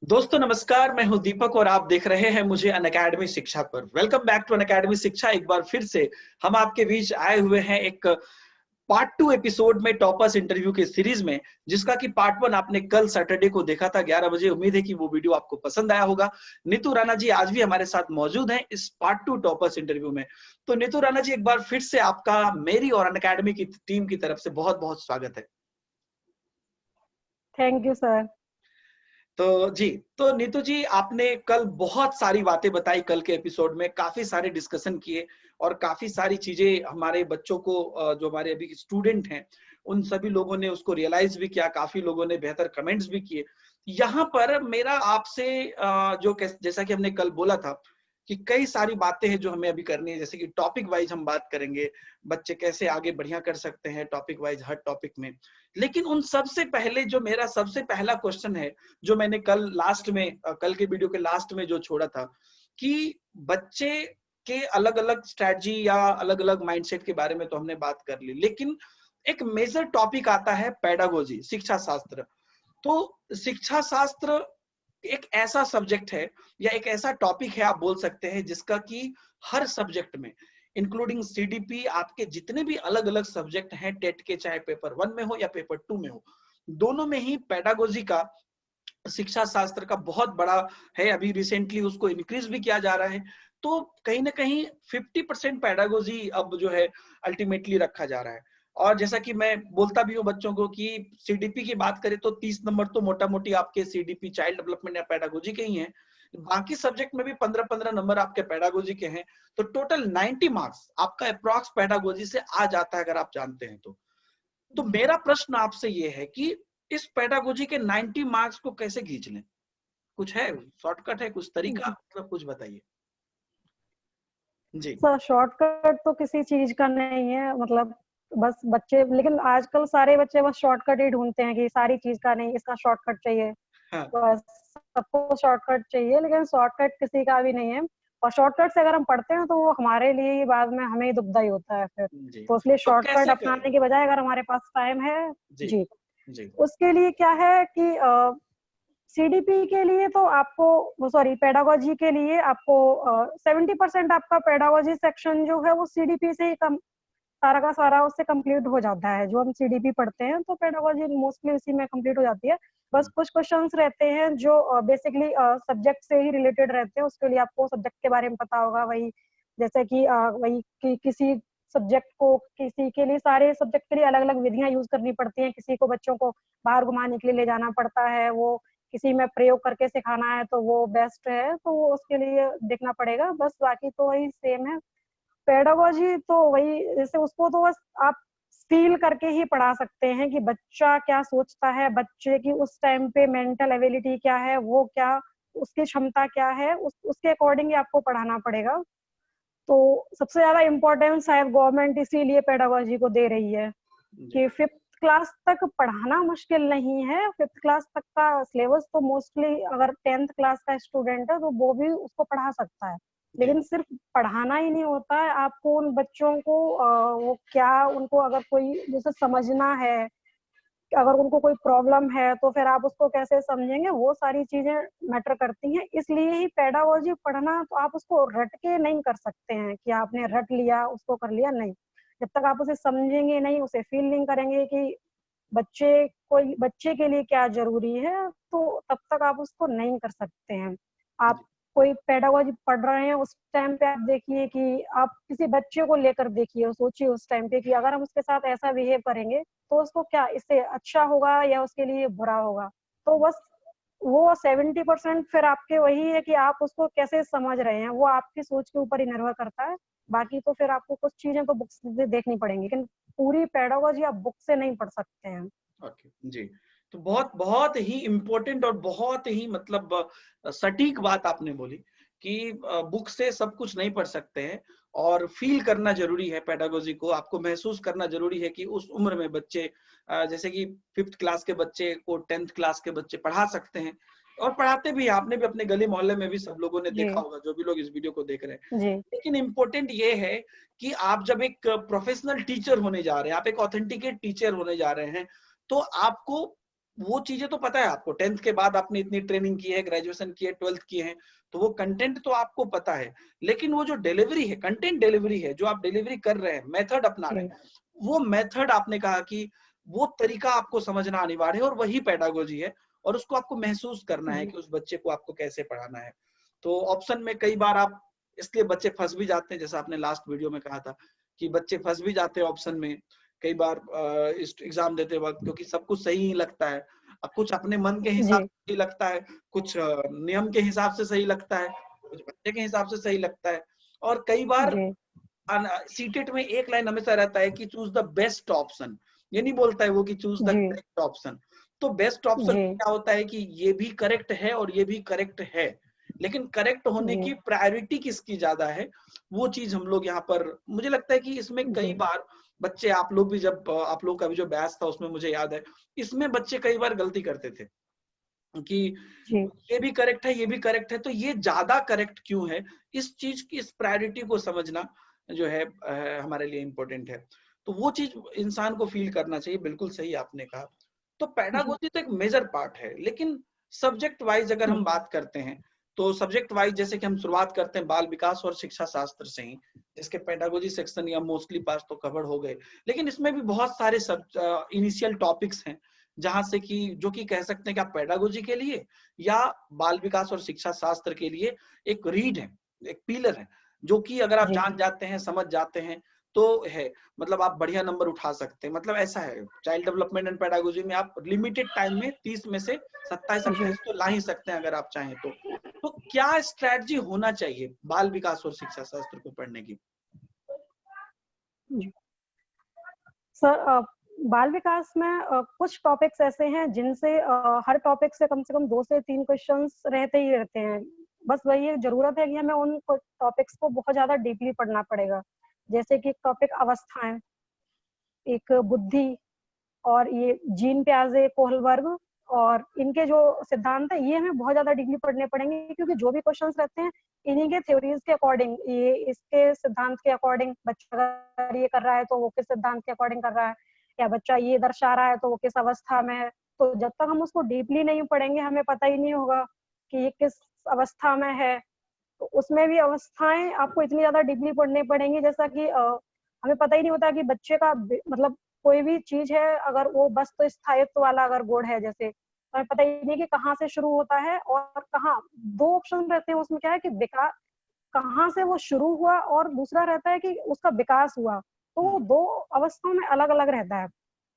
दोस्तों नमस्कार, मैं हूं दीपक और आप देख रहे हैं मुझे अनअकैडमी शिक्षा पर। वेलकम बैक टू अनअकैडमी शिक्षा। एक बार फिर से हम आपके बीच आए हुए हैं एक पार्ट 2 एपिसोड में टॉपर्स इंटरव्यू के सीरीज में, जिसका कि पार्ट 1 आपने कल सैटरडे को देखा था 11 बजे। उम्मीद है कि वो वीडियो आपको पसंद आया होगा। नीतू राणा जी आज भी हमारे साथ मौजूद हैं इस पार्ट 2 टॉपर्स इंटरव्यू में। तो नीतू राणा जी, एक बार फिर से आपका मेरी और अनअकैडमी की टीम की तरफ से बहुत बहुत स्वागत है। Thank you sir. तो नीतू जी, आपने कल बहुत सारी बातें बताई। कल के एपिसोड में काफी सारे डिस्कशन किए और काफी सारी चीजें हमारे बच्चों को, जो हमारे अभी स्टूडेंट हैं, उन सभी लोगों ने उसको रियलाइज भी किया। काफी लोगों ने बेहतर कमेंट्स भी किए। यहाँ पर मेरा आपसे जैसा कि हमने कल बोला था कि कई सारी बातें हैं जो हमें अभी करनी है। जैसे कि टॉपिक वाइज हम बात करेंगे, बच्चे कैसे आगे बढ़िया कर सकते हैं टॉपिक वाइज हर टॉपिक में। लेकिन उन सबसे पहले जो मेरा सबसे पहला क्वेश्चन है, जो मैंने कल के वीडियो के लास्ट में जो छोड़ा था, कि बच्चे के अलग अलग स्ट्रेटजी या अलग अलग माइंडसेट के बारे में तो हमने बात कर ली, लेकिन एक मेजर टॉपिक आता है पेडागोजी, शिक्षा शास्त्र। तो शिक्षा शास्त्र एक ऐसा सब्जेक्ट है या एक ऐसा टॉपिक है, आप बोल सकते हैं, जिसका कि हर सब्जेक्ट में, इंक्लूडिंग सीडीपी, आपके जितने भी अलग अलग सब्जेक्ट हैं टेट के, चाहे पेपर 1 में हो या पेपर 2 में हो, दोनों में ही पेडागोजी का, शिक्षा शास्त्र का बहुत बड़ा है। अभी रिसेंटली उसको इंक्रीज भी किया जा रहा है। तो कहीं ना कहीं 50% पेडागोजी अब जो है अल्टीमेटली रखा जा रहा है। और जैसा कि मैं बोलता भी हूँ बच्चों को कि सीडीपी की बात करें तो 30 नंबर तो मोटा मोटी आपके सीडीपी, चाइल्ड डेवलपमेंट या पेडागोजी के ही हैं। बाकी सब्जेक्ट में भी 15-15 नंबर आपके पेडागोजी के हैं। तो टोटल 90 मार्क्स आपका अप्रॉक्स पेडागोजी से आ जाता है, अगर आप जानते हैं तो मेरा प्रश्न आपसे ये है कि इस पेडागोजी के 90 मार्क्स को कैसे खींच लें? कुछ है शॉर्टकट, है कुछ तरीका, मतलब कुछ बताइए जी। सर शॉर्टकट तो किसी चीज का नहीं है, मतलब बस बच्चे, लेकिन आजकल सारे बच्चे बस शॉर्टकट ही ढूंढते हैं कि सारी चीज का नहीं, इसका शॉर्टकट चाहिए। हाँ बस सबको शॉर्टकट चाहिए, लेकिन शॉर्टकट किसी का भी नहीं है। और शॉर्टकट से अगर हम पढ़ते हैं तो वो हमारे लिए ही बाद में हमें ही दुखदाई होता है फिर। जी, तो इसलिए तो शॉर्टकट कैसे करें? अपनाने के बजाय अगर हमारे पास टाइम है जी जी, जी उसके लिए क्या है कि सीडीपी के लिए तो आपको, वो सॉरी, पेडागोजी के लिए आपको 70% आपका पेडागोजी सेक्शन जो है वो सीडीपी से ही कम, सारा का सारा उससे कंप्लीट हो जाता है। जो हम सीडीपी पढ़ते हैं तो पेडागोजी मोस्टली उसी में कंप्लीट हो जाती है। बस कुछ क्वेश्चंस रहते हैं जो बेसिकली सब्जेक्ट से ही रिलेटेड रहते हैं, उसके लिए आपको सब्जेक्ट के बारे में पता होगा। वही जैसे कि वही कि किसी सब्जेक्ट को, किसी के लिए, सारे सब्जेक्ट के लिए अलग अलग विधियां यूज करनी पड़ती हैं। किसी को बच्चों को बाहर घुमाने के लिए ले जाना पड़ता है, वो किसी में प्रयोग करके सिखाना है तो वो बेस्ट है, तो वो उसके लिए देखना पड़ेगा। बस बाकी तो वही सेम है। पेडागोजी तो वही, जैसे उसको तो बस आप फील करके ही पढ़ा सकते हैं कि बच्चा क्या सोचता है, बच्चे की उस टाइम पे मेंटल एबिलिटी क्या है, वो क्या, उसकी क्षमता क्या है, उसके अकॉर्डिंग ही आपको पढ़ाना पड़ेगा। तो सबसे ज्यादा इम्पोर्टेंस शायद गवर्नमेंट इसीलिए पेडागोजी को दे रही है जी कि 5th क्लास तक पढ़ाना मुश्किल नहीं है। 5th क्लास तक का सिलेबस तो मोस्टली, अगर 10th क्लास का स्टूडेंट है तो वो भी उसको पढ़ा सकता है। जी लेकिन सिर्फ पढ़ाना ही नहीं होता है, आपको उन बच्चों को वो क्या, उनको अगर कोई जैसे समझना है, अगर उनको कोई प्रॉब्लम है तो फिर आप उसको कैसे समझेंगे, वो सारी चीजें मैटर करती हैं। इसलिए ही पेडागोजी पढ़ना, तो आप उसको रट के नहीं कर सकते हैं कि आपने रट लिया उसको कर लिया, नहीं। जब तक आप उसे समझेंगे नहीं, उसे फील नहीं करेंगे कि बच्चे के लिए क्या जरूरी है, तो तब तक आप उसको नहीं कर सकते हैं। आप जी कोई पेडागोजी पढ़ रहे हैं, उस टाइम पे आप देखिए कि आप किसी बच्चे को लेकर देखिए, सोचिए उस टाइम पे कि अगर हम उसके साथ ऐसा बिहेव करेंगे तो उसको क्या, इससे अच्छा होगा या उसके लिए बुरा होगा। तो बस वो 70% फिर आपके वही है कि आप उसको कैसे समझ रहे हैं, वो आपकी सोच के ऊपर ही निर्भर करता है। बाकी तो फिर आपको कुछ चीजें तो बुक्स से देखनी पड़ेंगी, लेकिन पूरी पेडागोजी आप बुक से नहीं पढ़ सकते हैं। ओके जी। तो बहुत बहुत ही इम्पोर्टेंट और बहुत ही मतलब सटीक बात आपने बोली कि बुक से सब कुछ नहीं पढ़ सकते हैं और फील करना जरूरी है। पेडागोजी को आपको महसूस करना जरूरी है कि उस उम्र में बच्चे, जैसे कि 5th क्लास के बच्चे को 10th क्लास के बच्चे पढ़ा सकते हैं और पढ़ाते भी हैं। आपने भी अपने गली मोहल्ले में भी सब लोगों ने जी देखा होगा, जो भी लोग इस वीडियो को देख रहे हैं। जी लेकिन इम्पोर्टेंट ये है कि आप जब एक प्रोफेशनल टीचर होने जा रहे हैं, आप एक ऑथेंटिकेट टीचर होने जा रहे हैं, तो आपको वो चीजें तो पता है आपको, 10th के बाद आपने इतनी ट्रेनिंग की है, ग्रेजुएशन की है, 12th की है, तो वो कंटेंट तो आपको पता है, लेकिन वो जो डिलीवरी है, कंटेंट डिलीवरी है, जो आप डिलीवरी कर रहे हैं, मेथड अपना रहे जी हैं, वो मेथड आपने कहा कि वो तरीका आपको समझना अनिवार्य है, और वही पेडागोजी है, और उसको आपको महसूस करना है जी कि उस बच्चे को आपको कैसे पढ़ाना है। तो ऑप्शन में कई बार आप, इसलिए बच्चे फंस भी जाते हैं, जैसा आपने लास्ट वीडियो में कहा था कि बच्चे फंस भी जाते हैं ऑप्शन में कई बार इस एग्जाम देते वक्त, क्योंकि सब कुछ सही ही लगता है। अब कुछ अपने मन के हिसाब जी से सही लगता है, कुछ नियम के हिसाब से सही लगता है, कुछ बच्चे के हिसाब से सही लगता है, और कई बार जी सीटेट में एक लाइन हमेशा रहता है कि चूज द बेस्ट ऑप्शन। ये नहीं बोलता है वो कि चूज द जी करेक्ट ऑप्शन। तो बेस्ट ऑप्शन जी क्या होता है कि ये भी करेक्ट है और ये भी करेक्ट है, लेकिन करेक्ट होने जी की प्रायोरिटी किसकी ज्यादा है, वो चीज हम लोग यहाँ पर, मुझे लगता है कि इसमें कई जी बार बच्चे, आप लोग भी, जब आप लोग का भी जो बैच था उसमें मुझे याद है, इसमें बच्चे कई बार गलती करते थे कि जी ये भी करेक्ट है, ये भी करेक्ट है, तो ये ज्यादा करेक्ट क्यों है, इस चीज की, इस प्रायोरिटी को समझना जो है हमारे लिए इम्पोर्टेंट है। तो वो चीज इंसान को फील करना चाहिए, बिल्कुल सही आपने कहा। तो जी पेडागोजी तो एक मेजर पार्ट है, लेकिन सब्जेक्ट वाइज अगर हम बात करते हैं, तो सब्जेक्ट वाइज जैसे कि हम शुरुआत करते हैं बाल विकास और शिक्षा शास्त्र से ही, जिसके पेडागोजी सेक्शन या मोस्टली पार्ट तो कवर हो गए, लेकिन इसमें भी बहुत सारे सब इनिशियल टॉपिक्स हैं, जहां से कि जो कि कह सकते हैं कि आप पेडागोजी के लिए या बाल विकास और शिक्षा शास्त्र के लिए एक रीड है, एक पिलर है, जो कि अगर आप जी जान जाते हैं, समझ जाते हैं, तो है, मतलब आप बढ़िया नंबर उठा सकते हैं। मतलब ऐसा है, चाइल्ड डेवलपमेंट एंड पेडागोजी में आप लिमिटेड टाइम में 30 में से 27 जी 28 तो ला ही सकते हैं अगर आप चाहें तो। तो क्या स्ट्रैटेजी होना चाहिए बाल विकास और शिक्षा शास्त्र को पढ़ने की? जी सर, बाल विकास में कुछ टॉपिक्स ऐसे हैं जिनसे हर टॉपिक से कम 2 से 3 क्वेश्चंस रहते ही रहते हैं। बस वही एक जरूरत है कि हमें उन टॉपिक्स को बहुत ज्यादा डीपली पढ़ना पड़ेगा। जैसे कि एक टॉपिक अवस्थाएं, एक बुद्धि, और ये जीन प्याजे कोहलबर्ग, और इनके जो सिद्धांत है ये हमें बहुत ज्यादा डीपली पढ़ने पड़ेंगे, क्योंकि जो भी क्वेश्चंस रहते हैं इन्हीं के थ्योरीज के अकॉर्डिंग, ये इसके सिद्धांत के अकॉर्डिंग बच्चा अगर ये कर रहा है तो वो किस सिद्धांत के अकॉर्डिंग कर रहा है, या बच्चा ये दर्शा रहा है तो वो किस अवस्था में है। तो जब तक हम उसको डीपली नहीं पढ़ेंगे हमें पता ही नहीं होगा कि ये किस अवस्था में है। तो उसमें भी अवस्थाएं आपको इतनी ज्यादा डीपली पढ़नी पड़ेंगी, जैसा कि हमें पता ही नहीं होता कि बच्चे का मतलब कोई भी चीज है, अगर वो बस तो स्थायित्व वाला अगर गुण है, जैसे तो हमें पता ही नहीं कि कहाँ से शुरू होता है और कहाँ। दो ऑप्शन रहते हैं उसमें, क्या है कि विकास कहाँ से वो शुरू हुआ, और दूसरा रहता है कि उसका विकास हुआ। तो वो दो अवस्थाओं में अलग अलग रहता है।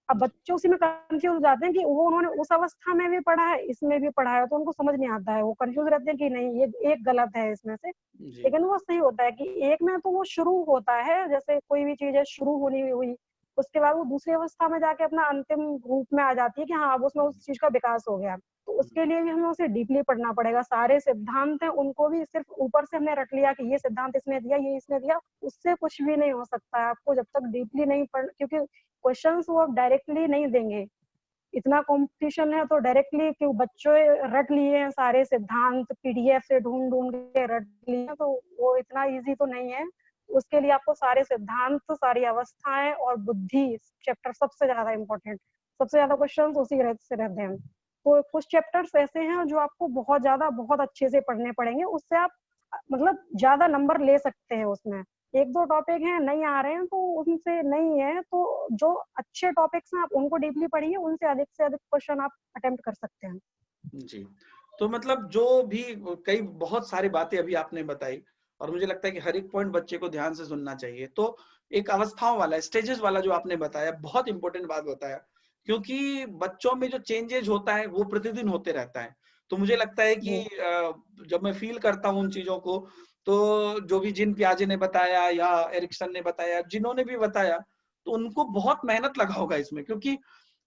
अब बच्चे उसी में कंफ्यूज हो जाते हैं कि वो उन्होंने उस अवस्था में भी पढ़ा है, इसमें भी पढ़ा है, तो उनको समझ नहीं आता है, वो कंफ्यूज रहते हैं कि नहीं ये एक गलत है इसमें से। जी लेकिन वो सही होता है कि एक में तो वो शुरू होता है, जैसे कोई भी चीज है शुरू होनी हुई, उसके बाद वो दूसरी अवस्था में जाके अपना अंतिम रूप में आ जाती है कि हाँ अब उसमें उस चीज का विकास हो गया। तो उसके लिए भी हमें उसे डीपली पढ़ना पड़ेगा। सारे सिद्धांत हैं उनको भी सिर्फ ऊपर से हमने रट लिया कि ये सिद्धांत इसने दिया, ये इसने दिया, उससे कुछ भी नहीं हो सकता है आपको जब तक डीपली नहीं पढ़, क्योंकि क्वेश्चंस वो आप डायरेक्टली नहीं देंगे। इतना कंपटीशन है तो डायरेक्टली क्यों बच्चों रट लिए हैं सारे सिद्धांत, पीडीएफ से ढूंढ ढूंढ के रट लिए, तो वो इतना इजी तो नहीं है। उसके लिए आपको सारे सिद्धांत, सारी अवस्थाएं और बुद्धि चैप्टर सबसे ज्यादा इम्पोर्टेंट, सबसे ज्यादा क्वेश्चन उसी से रहते हैं। तो कुछ चैप्टर्स ऐसे हैं जो आपको बहुत ज्यादा बहुत अच्छे से पढ़ने पड़ेंगे, उससे आप मतलब ज्यादा नंबर ले सकते हैं उसमें। एक दो टॉपिक हैं नहीं आ रहे हैं तो उनसे नहीं है, तो जो अच्छे टॉपिक्स हैं आप उनको डीपली पढ़िए, उनसे अधिक से अधिक क्वेश्चन आप अटेम्प्ट कर सकते हैं। जी। तो मतलब जो भी कई बहुत सारी बातें अभी आपने बताई, और मुझे लगता है कि हर एक पॉइंट बच्चे को ध्यान से सुनना चाहिए। तो एक अवस्थाओं वाला, स्टेजेस वाला जो आपने बताया, बहुत इंपॉर्टेंट बात बताया, क्योंकि बच्चों में जो चेंजेज होता है वो प्रतिदिन होते रहता है। तो मुझे लगता है कि जी जब मैं फील करता हूँ उन चीजों को, तो जो भी जिन पियाजे ने बताया या एरिक्सन ने बताया, जिन्होंने भी बताया, तो उनको बहुत मेहनत लगा होगा इसमें, क्योंकि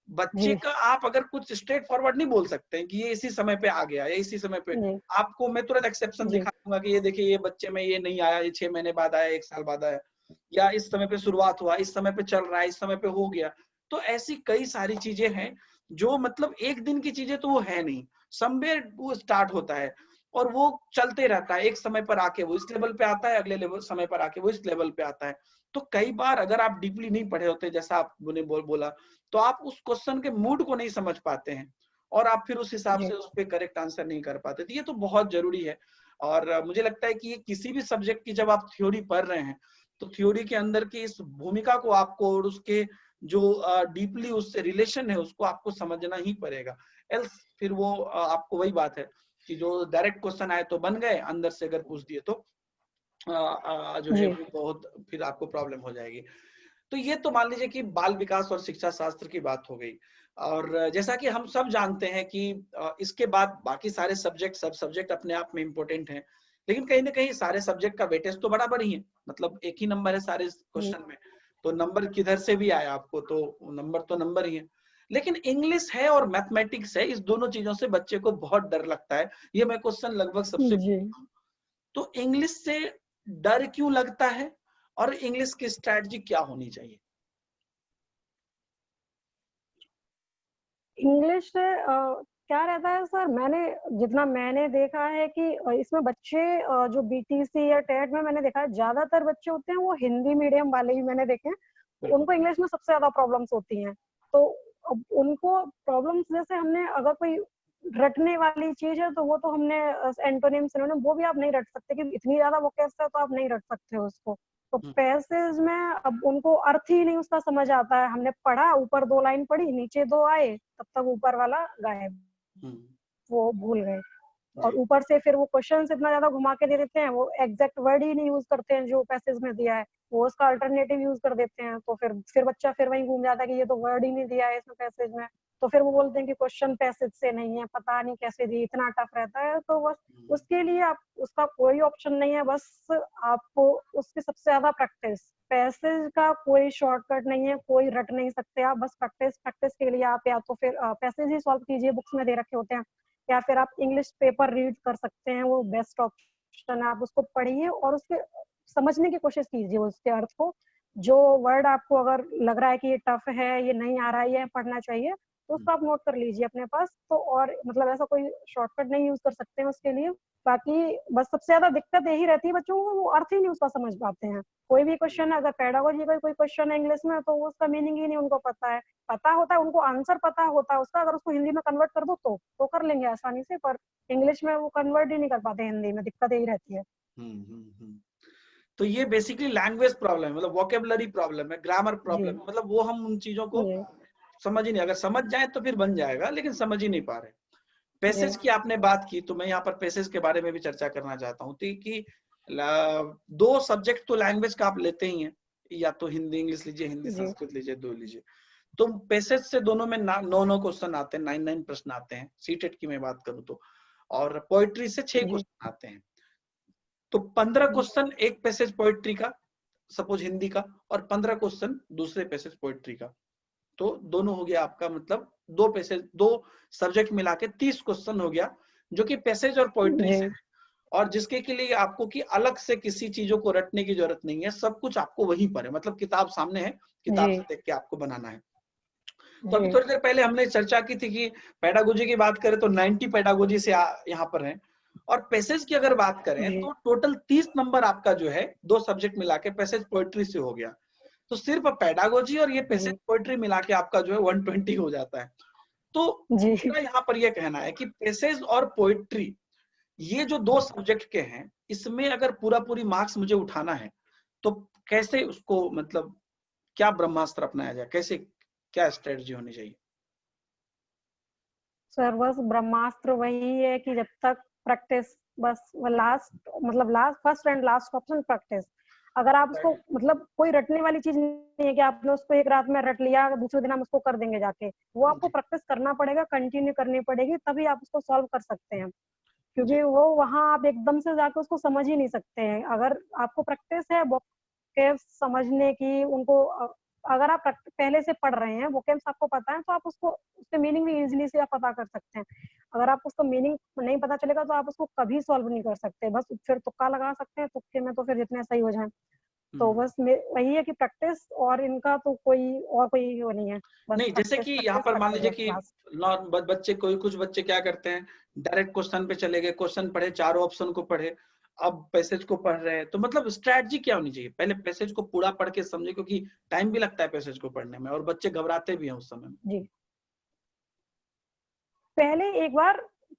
बच्चे जी का आप अगर कुछ स्ट्रेट फॉरवर्ड नहीं बोल सकते हैं कि ये इसी समय पे आ गया या इसी समय पे। जी आपको मैं तुरंत एक्सेप्शन जी दिखा दूंगा कि ये देखिए, ये बच्चे में ये नहीं आया, ये 6 महीने बाद आया, 1 साल बाद आया, या इस समय पे शुरुआत हुआ, इस समय पे चल रहा है, इस समय पे हो गया। तो ऐसी कई सारी चीजें हैं जो मतलब एक दिन की चीजें तो वो है नहीं, समवेयर वो स्टार्ट होता है और वो चलते रहता है। एक समय पर आके वो इस लेवल पे आता है, अगले लेवल समय पर आके वो इस लेवल पे आता है। तो कई बार अगर आप डीपली नहीं पढ़े होते, जैसा आपने बोला तो आप उस क्वेश्चन के मूड को नहीं समझ पाते हैं और आप फिर उस हिसाब जी से उस पे करेक्ट आंसर नहीं कर पाते। तो ये तो बहुत जरूरी है। और मुझे लगता है कि किसी भी सब्जेक्ट की जब आप थ्योरी पढ़ रहे हैं तो थ्योरी के अंदर की इस भूमिका को आपको और उसके जो डीपली उससे रिलेशन है उसको आपको समझना ही पड़ेगा। एल्स फिर वो आपको वही बात है कि जो डायरेक्ट क्वेश्चन आए तो बन गए, अंदर से अगर पूछ दिए तो जो है जी वो बहुत फिर आपको प्रॉब्लम हो जाएगी। तो ये तो मान लीजिए कि बाल विकास और शिक्षा शास्त्र की बात हो गई। और जैसा कि हम सब जानते हैं कि इसके बाद बाकी सारे सब्जेक्ट, सब सब्जेक्ट अपने आप में इम्पोर्टेंट हैं, लेकिन कहीं ना कहीं सारे सब्जेक्ट का वेटेज तो बराबर ही है, मतलब एक ही नंबर है सारे जी क्वेश्चन में। तो नंबर किधर से भी आए आपको तो नंबर ही है। लेकिन इंग्लिश है और मैथमेटिक्स है, इस दोनों चीजों से बच्चे को बहुत डर लगता है। ये मैं क्वेश्चन लगभग सबसे जी पूछता हूँ। तो इंग्लिश से डर क्यों लगता है और इंग्लिश की स्ट्रैटेजी क्या होनी चाहिए? इंग्लिश से क्या रहता है सर, जितना मैंने देखा है कि इसमें बच्चे जो बीटीसी या टेट में मैंने देखा है, ज्यादातर बच्चे होते हैं वो हिंदी मीडियम वाले ही मैंने देखे हैं। तो बिल्कुल। उनको इंग्लिश में सबसे ज्यादा प्रॉब्लम्स होती हैं। तो अब उनको प्रॉब्लम्स, जैसे हमने अगर कोई रटने वाली चीज है तो वो तो हमने एंटोनिम सिनोनिम वो भी आप नहीं रट सकते, कि इतनी ज्यादा वो कैसे है तो आप नहीं रट सकते हो उसको। तो हम्म, पैसेज में अब उनको अर्थ ही नहीं उसका समझ आता है। हमने पढ़ा, ऊपर 2 लाइन पढ़ी, नीचे 2 आए, तब तक ऊपर वाला गायब, हम्म, वो भूल गए। और जी। ऊपर से फिर वो क्वेश्चन इतना ज्यादा घुमा के दे देते हैं, वो एग्जैक्ट वर्ड ही नहीं यूज करते हैं जो पैसेज में दिया है, वो उसका अल्टरनेटिव यूज कर देते हैं। तो फिर बच्चा फिर वहीं घूम जाता है कि ये तो वर्ड ही नहीं दिया है इसमें पैसेज में। तो फिर वो बोलते हैं कि क्वेश्चन पैसेज से नहीं है, पता नहीं कैसे दी, इतना टफ रहता है। तो बस हम्म, उसके लिए आप, उसका कोई ऑप्शन नहीं है, बस आपको उसकी सबसे ज्यादा प्रैक्टिस। पैसेज का कोई शॉर्टकट नहीं है, कोई रट नहीं सकते आप, बस प्रैक्टिस। प्रैक्टिस के लिए आप या तो फिर पैसेज ही सॉल्व कीजिए, बुक्स में दे रखे होते हैं, या फिर आप इंग्लिश पेपर रीड कर सकते हैं, वो बेस्ट ऑप्शन है। आप उसको पढ़िए और उसके समझने की कोशिश कीजिए उसके अर्थ को। जो वर्ड आपको अगर लग रहा है कि ये टफ है, ये नहीं आ रहा है, ये पढ़ना चाहिए, तो हम्म, उसको आप नोट कर लीजिए अपने पास। तो और मतलब ऐसा कोई शॉर्टकट नहीं यूज कर सकते हैं उसके लिए। बाकी बस सबसे ज्यादा दिक्कत यही रहती है बच्चों को, वो अर्थ ही नहीं उसका समझ पाते हैं। कोई भी क्वेश्चन है, अगर पेडागोजी का कोई क्वेश्चन है इंग्लिश में, तो उसका मीनिंग ही नहीं उनको पता है। पता होता है उनको, आंसर पता होता है उसका, अगर उसको हिंदी में कन्वर्ट कर दो तो कर लेंगे आसानी से, पर इंग्लिश में वो कन्वर्ट ही नहीं कर पाते, हिंदी में दिक्कत यही रहती है। हम्म। तो ये बेसिकली लैंग्वेज प्रॉब्लम है, मतलब वोकेबलरी प्रॉब्लम है, ग्रामर जी प्रॉब्लम है, मतलब वो हम उन चीजों को जी समझ ही नहीं, अगर समझ जाए तो फिर बन जाएगा, लेकिन समझ ही नहीं पा रहे। जी पैसेज की आपने बात की तो मैं यहाँ पर पैसेज के बारे में भी चर्चा करना चाहता हूँ। तो कि दो सब्जेक्ट तो लैंग्वेज का आप लेते ही हैं, या तो हिंदी इंग्लिश लीजिए, हिंदी जी संस्कृत लीजिए, दो लीजिए। तो पैसेज से दोनों में 9 क्वेश्चन आते हैं, 9 प्रश्न आते हैं, सीटेट की मैं बात करूँ तो। और पोइट्री से 6 जी क्वेश्चन आते हैं। तो 15 जी क्वेश्चन एक पैसेज पोइट्री का, सपोज हिंदी का, और 15 क्वेश्चन दूसरे पैसेज पोइट्री का। तो दोनों हो गया आपका, मतलब दो पैसेज, दो सब्जेक्ट मिला के 30 क्वेश्चन हो गया, जो कि पैसेज और पोइट्री से जी है। और जिसके के लिए आपको कि अलग से किसी चीजों को रटने की जरूरत नहीं है, सब कुछ आपको वहीं पर है, मतलब किताब सामने है, किताब से जी देख के आपको बनाना है। तो अभी जी थोड़ी देर पहले हमने चर्चा की थी कि पेडागोजी की बात करें तो 90 पेडागोजी से यहाँ पर है। और पैसेज की अगर बात करें जी तो टोटल 30 नंबर आपका जो है दो सब्जेक्ट मिला के पैसेज पोइट्री से हो गया। तो सिर्फ पेडागोजी और ये पैसेज जी पोइट्री मिला के आपका जो है 120 हो जाता है। तो जी मेरा यहाँ पर यह कहना है कि पैसेज और पोइट्री, ये जो दो सब्जेक्ट के हैं, इसमें अगर पूरा पूरी मार्क्स मुझे उठाना है तो कैसे उसको, मतलब क्या ब्रह्मास्त्र अपनाया जाए, कैसे, क्या स्ट्रेटजी होनी चाहिए? सर बस ब्रह्मास्त्र वही है कि जब तक प्रैक्टिस, बस लास्ट, मतलब last, first and last option practice. अगर आप उसको, मतलब कोई रटने वाली चीज नहीं है कि आपने उसको एक रात में रट लिया, दूसरे दिन हम उसको कर देंगे जाके। वो आपको जी प्रैक्टिस करना पड़ेगा, कंटिन्यू करनी पड़ेगी, तभी आप उसको सॉल्व कर सकते हैं। जी। क्योंकि वो वहां आप एकदम से जाके उसको समझ ही नहीं सकते हैं। अगर आपको प्रैक्टिस है वोकेब्स समझने की, उनको अगर आप पहले से पढ़ रहे हैं, वोकेब्स आपको पता है, तो आप उसको, उसके मीनिंग भी इजीली से आप पता कर सकते हैं। अगर आपको उसका मीनिंग नहीं पता चलेगा तो आप उसको कभी सॉल्व नहीं कर सकते, बस फिर तुक्का लगा सकते हैं, तुक्के में तो फिर जितने सही हो जाए। तो हम्म। बस वही है कि प्रैक्टिस, और इनका तो कोई वो नहीं है, बस नहीं, जैसे प्रैक्टिस कि यहाँ प्रैक्टिस पर मान प्रैक्टिस, लीजिए बस कि लास्ट। बच्चे, कोई कुछ बच्चे क्या करते हैं, डायरेक्ट क्वेश्चन पे चले गए, क्वेश्चन पढ़े, चारों ऑप्शन को पढ़े, अब पैसेज को पढ़ रहे हैं, तो मतलब स्ट्रैटेजी क्या होनी चाहिए? पहले पैसेज को पूरा पढ़ के समझे, क्योंकि टाइम भी लगता है पैसेज को पढ़ने में और बच्चे घबराते भी हैं उस समय में। जी,